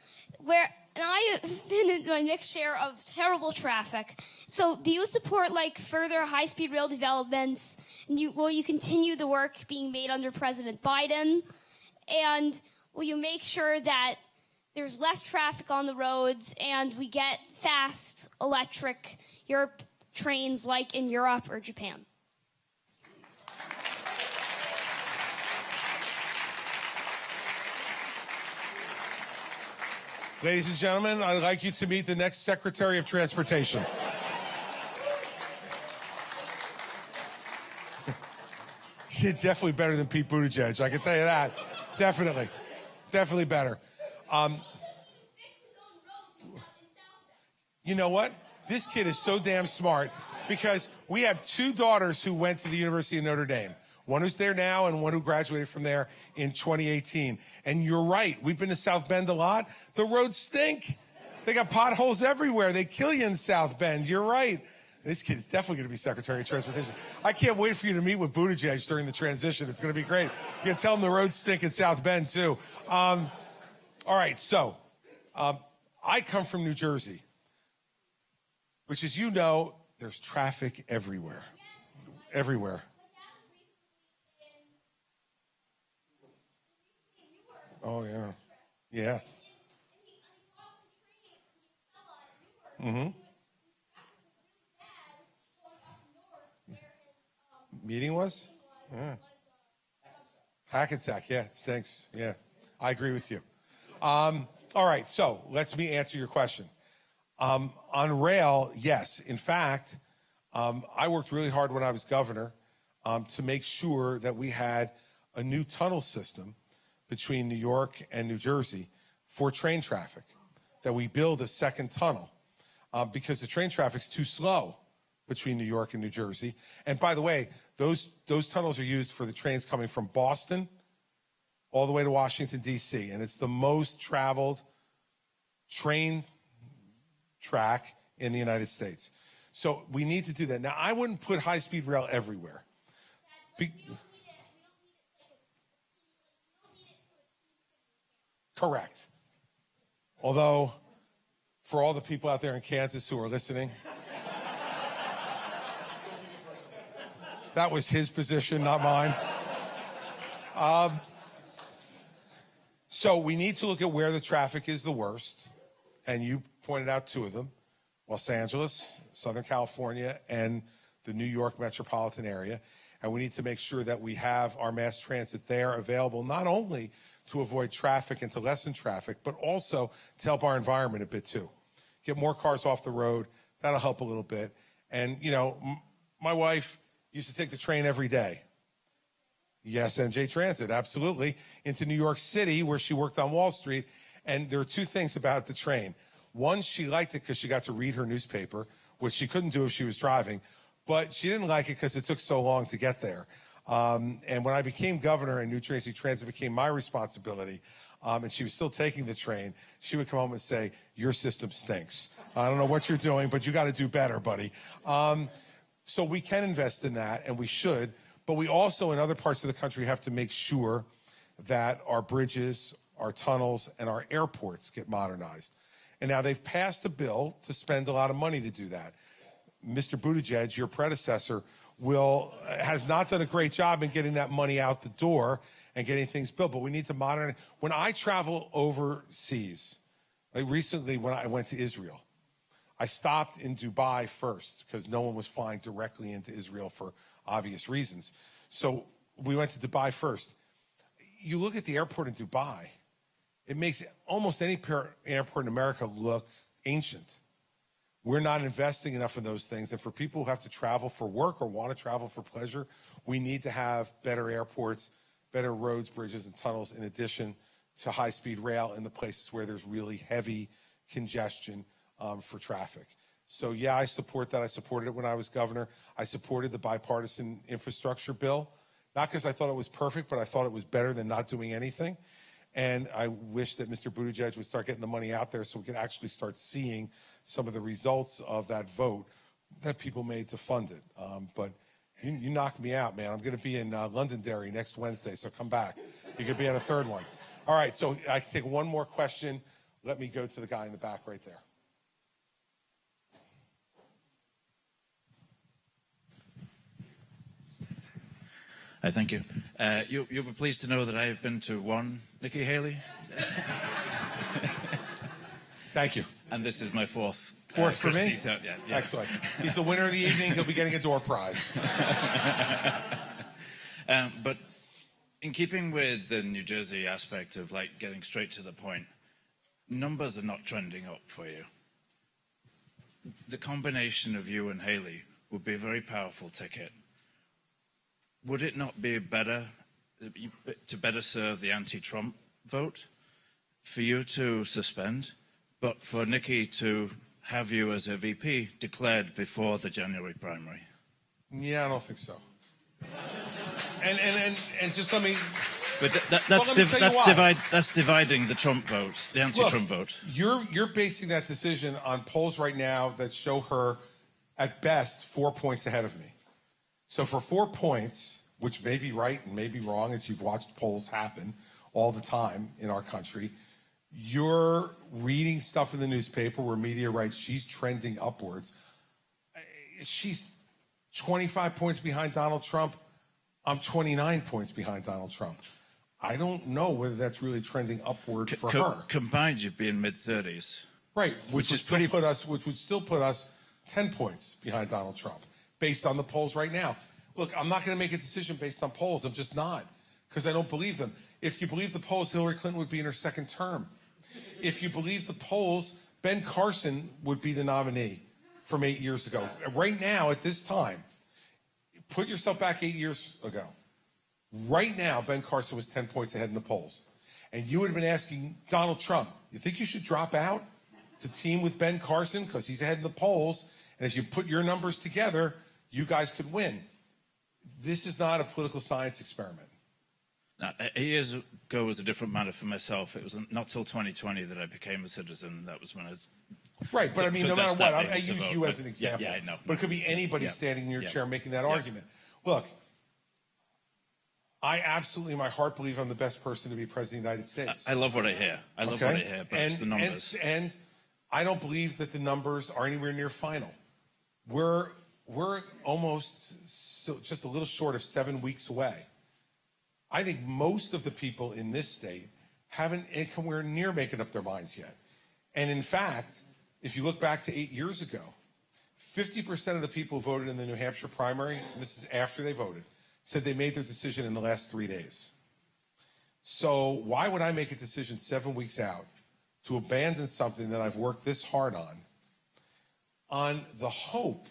and I have been in my mixed share of terrible traffic. So do you support further high-speed rail developments? And will you continue the work being made under President Biden? And will you make sure that there's less traffic on the roads and we get fast electric trains like in Europe or Japan? Ladies and gentlemen, I'd like you to meet the next Secretary of Transportation. You're definitely better than Pete Buttigieg, I can tell you that. Definitely. Definitely better. You know what? This kid is so damn smart because we have 2 daughters who went to the University of Notre Dame. One who's there now and one who graduated from there in 2018. And you're right. We've been to South Bend a lot. The roads stink. They got potholes everywhere. They kill you in South Bend. You're right. This kid is definitely going to be Secretary of Transportation. I can't wait for you to meet with Buttigieg during the transition. It's going to be great. You can tell him the roads stink in South Bend, too. All right, so I come from New Jersey, which, as you know, there's traffic everywhere. Everywhere. Oh, yeah. Yeah. Mm-hmm. Meeting was? Yeah. Hackensack, yeah, it stinks. Yeah, I agree with you. All right, so let me answer your question. On rail, yes. In fact, I worked really hard when I was governor to make sure that we had a new tunnel system between New York and New Jersey for train traffic, that we build a second tunnel because the train traffic's too slow between New York and New Jersey. And by the way, those tunnels are used for the trains coming from Boston all the way to Washington, D.C., and it's the most traveled train track in the United States. So we need to do that. Now, I wouldn't put high-speed rail everywhere. Correct. Although, for all the people out there in Kansas who are listening, that was his position, not mine. So we need to look at where the traffic is the worst, and you pointed out 2 of them, Los Angeles, Southern California, and the New York metropolitan area. And we need to make sure that we have our mass transit there available, not only to avoid traffic and to lessen traffic, but also to help our environment a bit too. Get more cars off the road, that'll help a little bit. And, my wife used to take the train every day. Yes, NJ Transit, absolutely. Into New York City, where she worked on Wall Street. And there are 2 things about the train. One, she liked it because she got to read her newspaper, which she couldn't do if she was driving. But she didn't like it because it took so long to get there. And when I became governor and New Jersey Transit became my responsibility, and she was still taking the train, she would come home and say, "Your system stinks. I don't know what you're doing, but you got to do better, buddy." So we can invest in that, and we should. But we also, in other parts of the country, have to make sure that our bridges, our tunnels, and our airports get modernized. And now they've passed a bill to spend a lot of money to do that. Mr. Buttigieg, your predecessor, has not done a great job in getting that money out the door and getting things built, but we need to modernize. When I travel overseas, like recently when I went to Israel, I stopped in Dubai first because no one was flying directly into Israel for obvious reasons. So we went to Dubai first. You look at the airport in Dubai, it makes almost any airport in America look ancient. We're not investing enough in those things. And for people who have to travel for work or want to travel for pleasure, we need to have better airports, better roads, bridges, and tunnels in addition to high-speed rail in the places where there's really heavy congestion for traffic. So yeah, I support that. I supported it when I was governor. I supported the bipartisan infrastructure bill, not because I thought it was perfect, but I thought it was better than not doing anything. And I wish that Mr. Buttigieg would start getting the money out there so we could actually start seeing some of the results of that vote that people made to fund it. But you knocked me out, man. I'm going to be in Londonderry next Wednesday, so come back. You could be on a third one. All right, so I can take one more question. Let me go to the guy in the back right there. Thank you. You'll be pleased to know that I have been to one Nikki Haley. Thank you. And this is my fourth. Fourth for me? Yeah. Excellent. He's the winner of the evening. He'll be getting a door prize. But in keeping with the New Jersey aspect of like getting straight to the point, numbers are not trending up for you. The combination of you and Haley would be a very powerful ticket. Would it not be better to better serve the anti-Trump vote for you to suspend, but for Nikki to have you as a VP declared before the January primary? Yeah, I don't think so. And just let me. But that's dividing the Trump vote, the anti-Trump vote. You're basing that decision on polls right now that show her, at best, 4 points ahead of me. So for 4 points, which may be right and may be wrong, as you've watched polls happen all the time in our country, you're reading stuff in the newspaper where media writes she's trending upwards. She's 25 points behind Donald Trump. I'm 29 points behind Donald Trump. I don't know whether that's really trending upward for her. Combined, you'd be in mid-30s. Right, which would still put us 10 points behind Donald Trump, based on the polls right now. Look, I'm not going to make a decision based on polls. I'm just not, because I don't believe them. If you believe the polls, Hillary Clinton would be in her second term. If you believe the polls, Ben Carson would be the nominee from 8 years ago. Right now, at this time, put yourself back 8 years ago. Right now, Ben Carson was 10 points ahead in the polls. And you would have been asking Donald Trump, you think you should drop out to team with Ben Carson because he's ahead in the polls, and if you put your numbers together, you guys could win. This is not a political science experiment. Now, 8 years ago was a different matter for myself. It was not till 2020 that I became a citizen. That was when I was... Right, but I mean, no matter what, I use you as an example. Yeah, I know. But it could be anybody standing in your chair making that argument. Look, I absolutely, in my heart, believe I'm the best person to be president of the United States. I love what I hear. I love what I hear, but it's the numbers. And I don't believe that the numbers are anywhere near final. We're almost just a little short of 7 weeks away. I think most of the people in this state haven't anywhere near making up their minds yet. And in fact, if you look back to 8 years ago, 50% of the people who voted in the New Hampshire primary, and this is after they voted, said they made their decision in the last 3 days. So why would I make a decision 7 weeks out to abandon something that I've worked this hard on the hope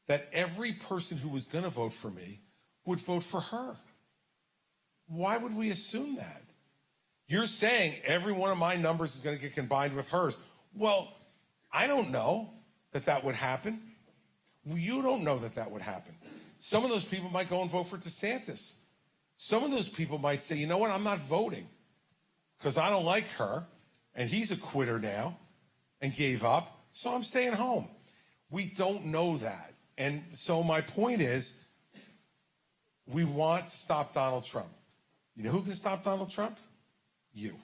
that every person who was going to vote for me would vote for her? Why would we assume that? You're saying every one of my numbers is going to get combined with hers. Well, I don't know that that would happen. You don't know that that would happen. Some of those people might go and vote for DeSantis. Some of those people might say, you know what, I'm not voting because I don't like her, and he's a quitter now and gave up, so I'm staying home. We don't know that. And so my point is, we want to stop Donald Trump. You know who can stop Donald Trump? You.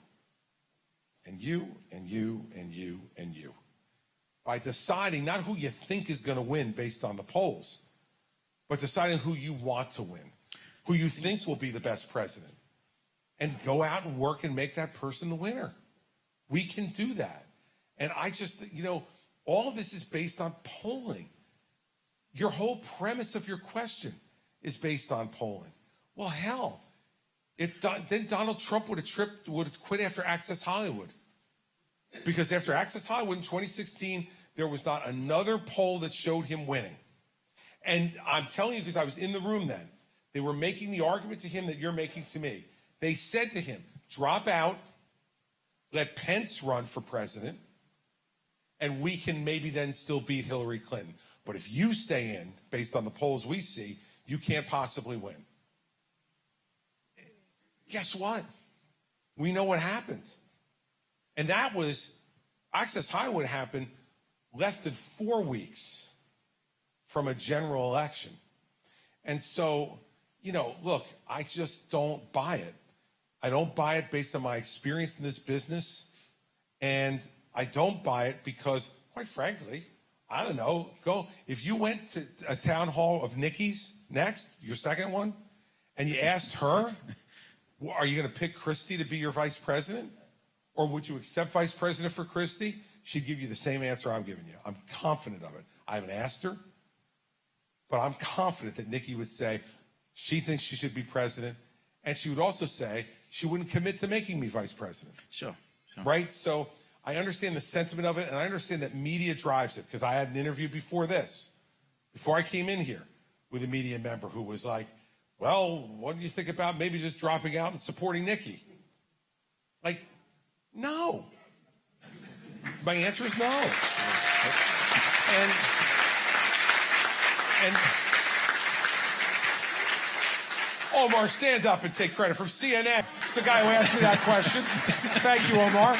And you, and you, and you, and you. By deciding not who you think is going to win based on the polls, but deciding who you want to win, who you think will be the best president, and go out and work and make that person the winner. We can do that. And I just, All of this is based on polling. Your whole premise of your question is based on polling. Well, hell, then Donald Trump would have quit after Access Hollywood. Because after Access Hollywood in 2016, there was not another poll that showed him winning. And I'm telling you, because I was in the room then, they were making the argument to him that you're making to me. They said to him, drop out, let Pence run for president, and we can maybe then still beat Hillary Clinton. But if you stay in, based on the polls we see, you can't possibly win. Guess what? We know what happened. And that was, Access Hollywood happened less than 4 weeks from a general election. And so, look, I just don't buy it. I don't buy it based on my experience in this business. And I don't buy it because, quite frankly, I don't know, if you went to a town hall of Nikki's next, your second one, and you asked her, are you going to pick Christie to be your vice president? Or would you accept vice president for Christie? She'd give you the same answer I'm giving you. I'm confident of it. I haven't asked her, but I'm confident that Nikki would say she thinks she should be president, and she would also say she wouldn't commit to making me vice president. Sure. Right? So I understand the sentiment of it, and I understand that media drives it, because I had an interview before I came in here, with a media member who was like, well, what do you think about maybe just dropping out and supporting Nikki? Like, no. My answer is no. And Omar, stand up and take credit from CNN. It's the guy who asked me that question. Thank you, Omar.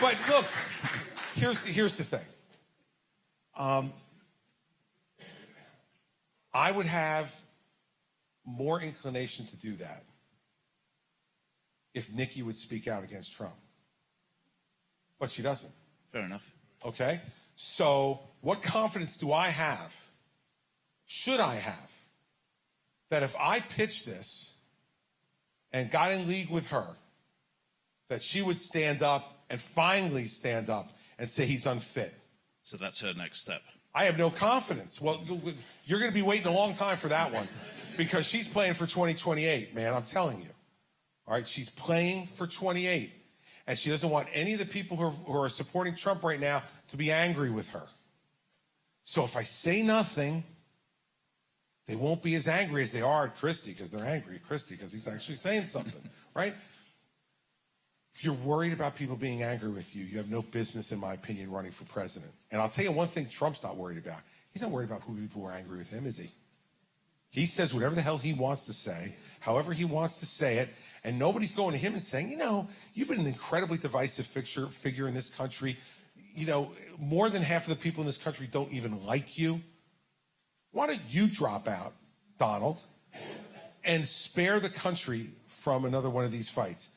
But look, here's the thing. I would have more inclination to do that if Nikki would speak out against Trump. But she doesn't. Fair enough. Okay? So what confidence do I have, should I have, that if I pitch this and got in league with her, that she would stand up and finally stand up and say he's unfit? So that's her next step. I have no confidence. Well, you're going to be waiting a long time for that one, because she's playing for 2028, man, I'm telling you. All right, she's playing for 28. And she doesn't want any of the people who are supporting Trump right now to be angry with her. So if I say nothing, they won't be as angry as they are at Christie, because they're angry at Christie because he's actually saying something, right? If you're worried about people being angry with you, you have no business, in my opinion, running for president. And I'll tell you one thing Trump's not worried about. He's not worried about who people are angry with him, is he? He says whatever the hell he wants to say, however he wants to say it, and nobody's going to him and saying, you've been an incredibly divisive figure in this country. More than half of the people in this country don't even like you. Why don't you drop out, Donald, and spare the country from another one of these fights?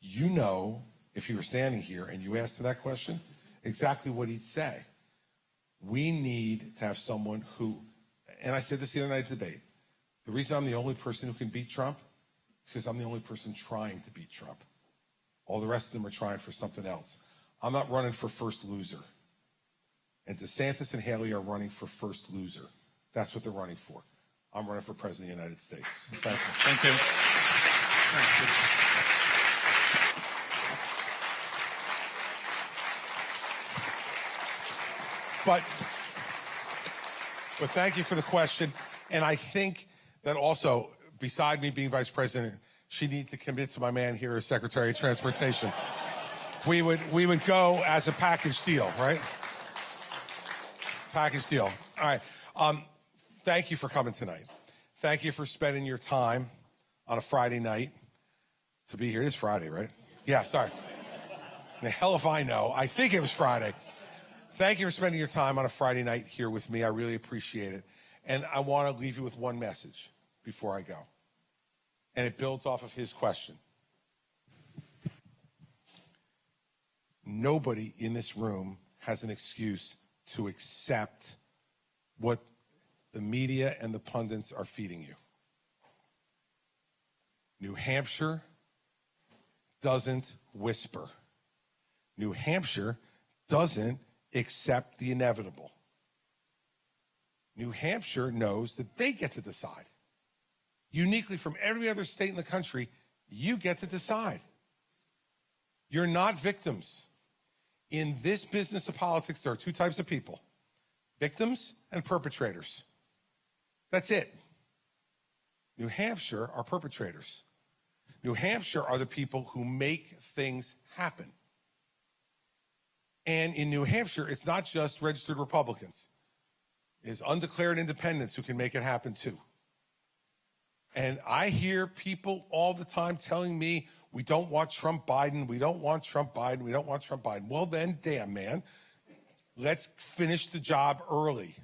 If you were standing here and you asked him that question, exactly what he'd say. We need to have someone who, and I said this the other night at the debate, the reason I'm the only person who can beat Trump is because I'm the only person trying to beat Trump. All the rest of them are trying for something else. I'm not running for first loser. And DeSantis and Haley are running for first loser. That's what they're running for. I'm running for president of the United States. Thank you. Thank you. But thank you for the question. And I think that also, beside me being vice president, she needs to commit to my man here as Secretary of Transportation. We would go as a package deal, right? Package deal. All right. Thank you for coming tonight. Thank you for spending your time on a Friday night to be here. It is Friday, right? Yeah, sorry. The hell if I know. I think it was Friday. Thank you for spending your time on a Friday night here with me. I really appreciate it. And I want to leave you with one message before I go. And it builds off of his question. Nobody in this room has an excuse to accept what the media and the pundits are feeding you. New Hampshire doesn't whisper. New Hampshire doesn't accept the inevitable. New Hampshire knows that they get to decide. Uniquely from every other state in the country, you get to decide. You're not victims. In this business of politics, there are two types of people: victims and perpetrators. That's it. New Hampshire are perpetrators. New Hampshire are the people who make things happen. And in New Hampshire, it's not just registered Republicans. It's undeclared independents who can make it happen too. And I hear people all the time telling me, we don't want Trump Biden, we don't want Trump Biden, we don't want Trump Biden. Well then, damn man, let's finish the job early.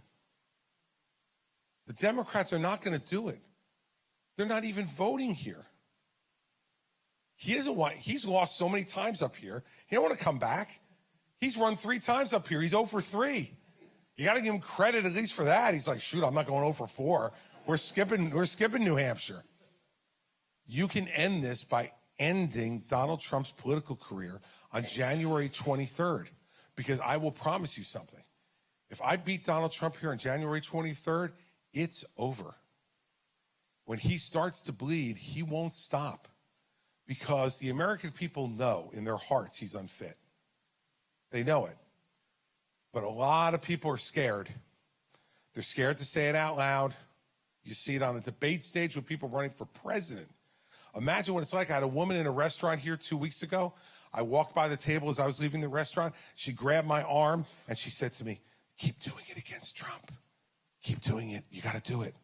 The Democrats are not going to do it. They're not even voting here. He's lost so many times up here. He don't want to come back. He's run 3 times up here. He's 0 for 3. You got to give him credit at least for that. He's like, shoot, I'm not going 0 for 4. We're skipping New Hampshire. You can end this by ending Donald Trump's political career on January 23rd, because I will promise you something. If I beat Donald Trump here on January 23rd, it's over. When he starts to bleed, he won't stop, because the American people know in their hearts he's unfit. They know it. But a lot of people are scared. They're scared to say it out loud. You see it on the debate stage with people running for president. Imagine what it's like. I had a woman in a restaurant here 2 weeks ago. I walked by the table as I was leaving the restaurant. She grabbed my arm and she said to me, keep doing it against Trump. Keep doing it. You got to do it.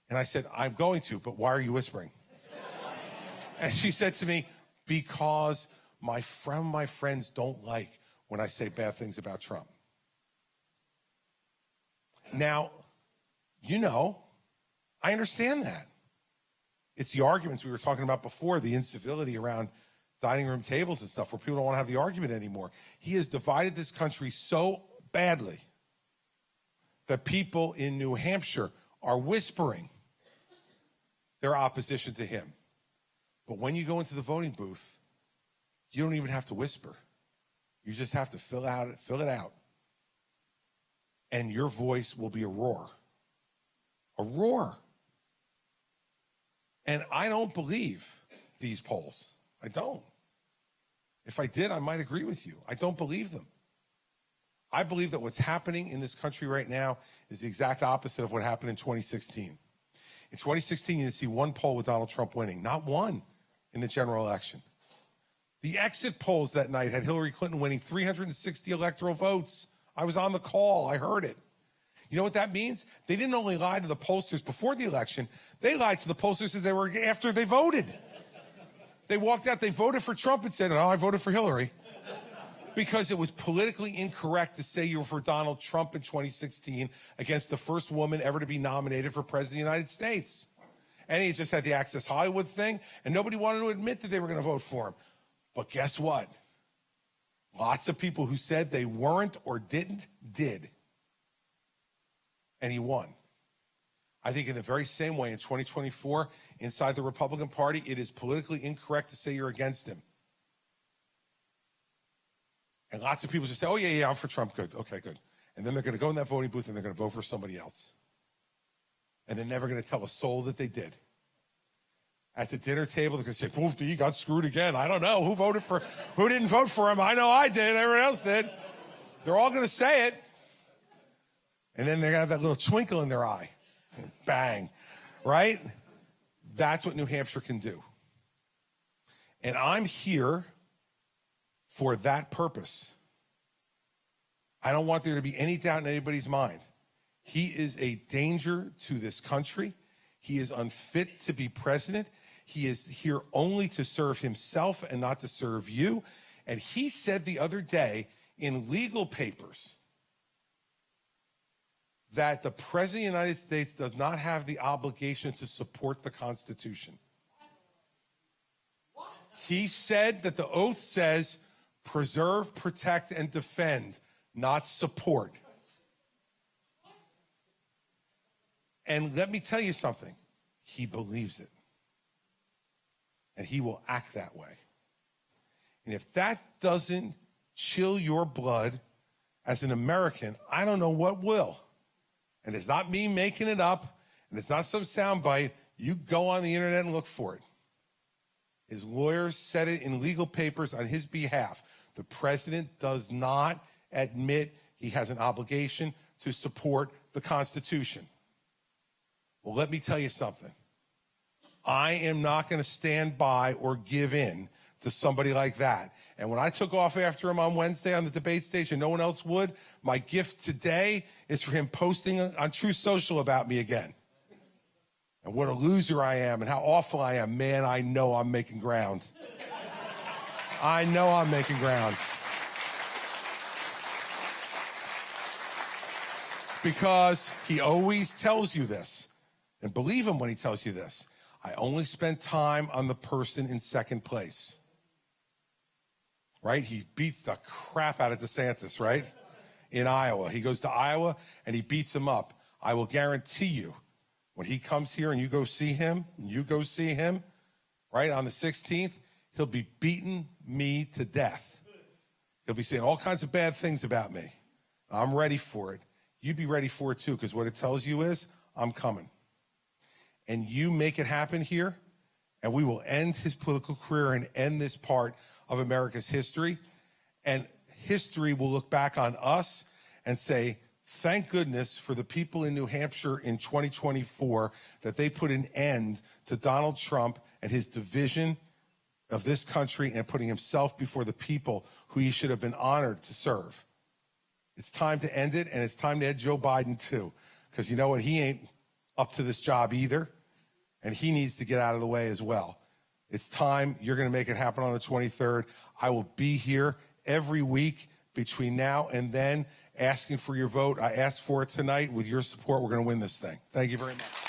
And I said, I'm going to, but why are you whispering? And she said to me, because my friends don't like when I say bad things about Trump. Now, I understand that. It's the arguments we were talking about before, the incivility around dining room tables and stuff, where people don't want to have the argument anymore. He has divided this country so badly that people in New Hampshire are whispering their opposition to him. But when you go into the voting booth, you don't even have to whisper. You just have to fill it out. And your voice will be a roar. A roar. And I don't believe these polls. I don't. If I did, I might agree with you. I don't believe them. I believe that what's happening in this country right now is the exact opposite of what happened in 2016. In 2016, you didn't see one poll with Donald Trump winning, not one in the general election. The exit polls that night had Hillary Clinton winning 360 electoral votes. I was on the call. I heard it. You know what that means? They didn't only lie to the pollsters before the election, they lied to the pollsters after they voted. They walked out, they voted for Trump and said, "No, I voted for Hillary." Because it was politically incorrect to say you were for Donald Trump in 2016 against the first woman ever to be nominated for president of the United States. And he just had the Access Hollywood thing, and nobody wanted to admit that they were going to vote for him. But guess what? Lots of people who said they weren't or didn't, did. And he won. I think in the very same way in 2024, inside the Republican Party, it is politically incorrect to say you're against him. And lots of people just say, oh, yeah, I'm for Trump. Good. Okay, good. And then they're going to go in that voting booth and they're going to vote for somebody else. And they're never going to tell a soul that they did. At the dinner table, they're going to say, well, he got screwed again. I don't know. Who didn't vote for him? I know I did. Everyone else did. They're all going to say it. And then they're going to have that little twinkle in their eye. Bang. Right? That's what New Hampshire can do. And I'm here for that purpose. I don't want there to be any doubt in anybody's mind. He is a danger to this country. He is unfit to be president. He is here only to serve himself and not to serve you. And he said the other day in legal papers that the President of the United States does not have the obligation to support the Constitution. He said that the oath says, preserve, protect, and defend, not support. And let me tell you something. He believes it. And he will act that way. And if that doesn't chill your blood as an American, I don't know what will. And it's not me making it up, and it's not some soundbite. You go on the internet and look for it. His lawyers said it in legal papers on his behalf. The president does not admit he has an obligation to support the Constitution. Well, let me tell you something. I am not going to stand by or give in to somebody like that. And when I took off after him on Wednesday on the debate stage and no one else would, my gift today is for him posting on Truth Social about me again. And what a loser I am and how awful I am. Man, I know I'm making ground. I know I'm making ground. Because he always tells you this. And believe him when he tells you this. I only spend time on the person in second place. Right? He beats the crap out of DeSantis, right? In Iowa. He goes to Iowa and he beats him up. I will guarantee you, when he comes here and you go see him, right, on the 16th, he'll be beating me to death. He'll be saying all kinds of bad things about me. I'm ready for it. You'd be ready for it too, because what it tells you is, I'm coming. And you make it happen here, and we will end his political career and end this part of America's history. And history will look back on us and say, thank goodness for the people in New Hampshire in 2024 that they put an end to Donald Trump and his division of this country and putting himself before the people who he should have been honored to serve. It's time to end it, and it's time to end Joe Biden too. Because you know what? He ain't up to this job either, and he needs to get out of the way as well. It's time. You're going to make it happen on the 23rd. I will be here every week between now and then asking for your vote. I asked for it tonight. With your support, we're going to win this thing. Thank you very much.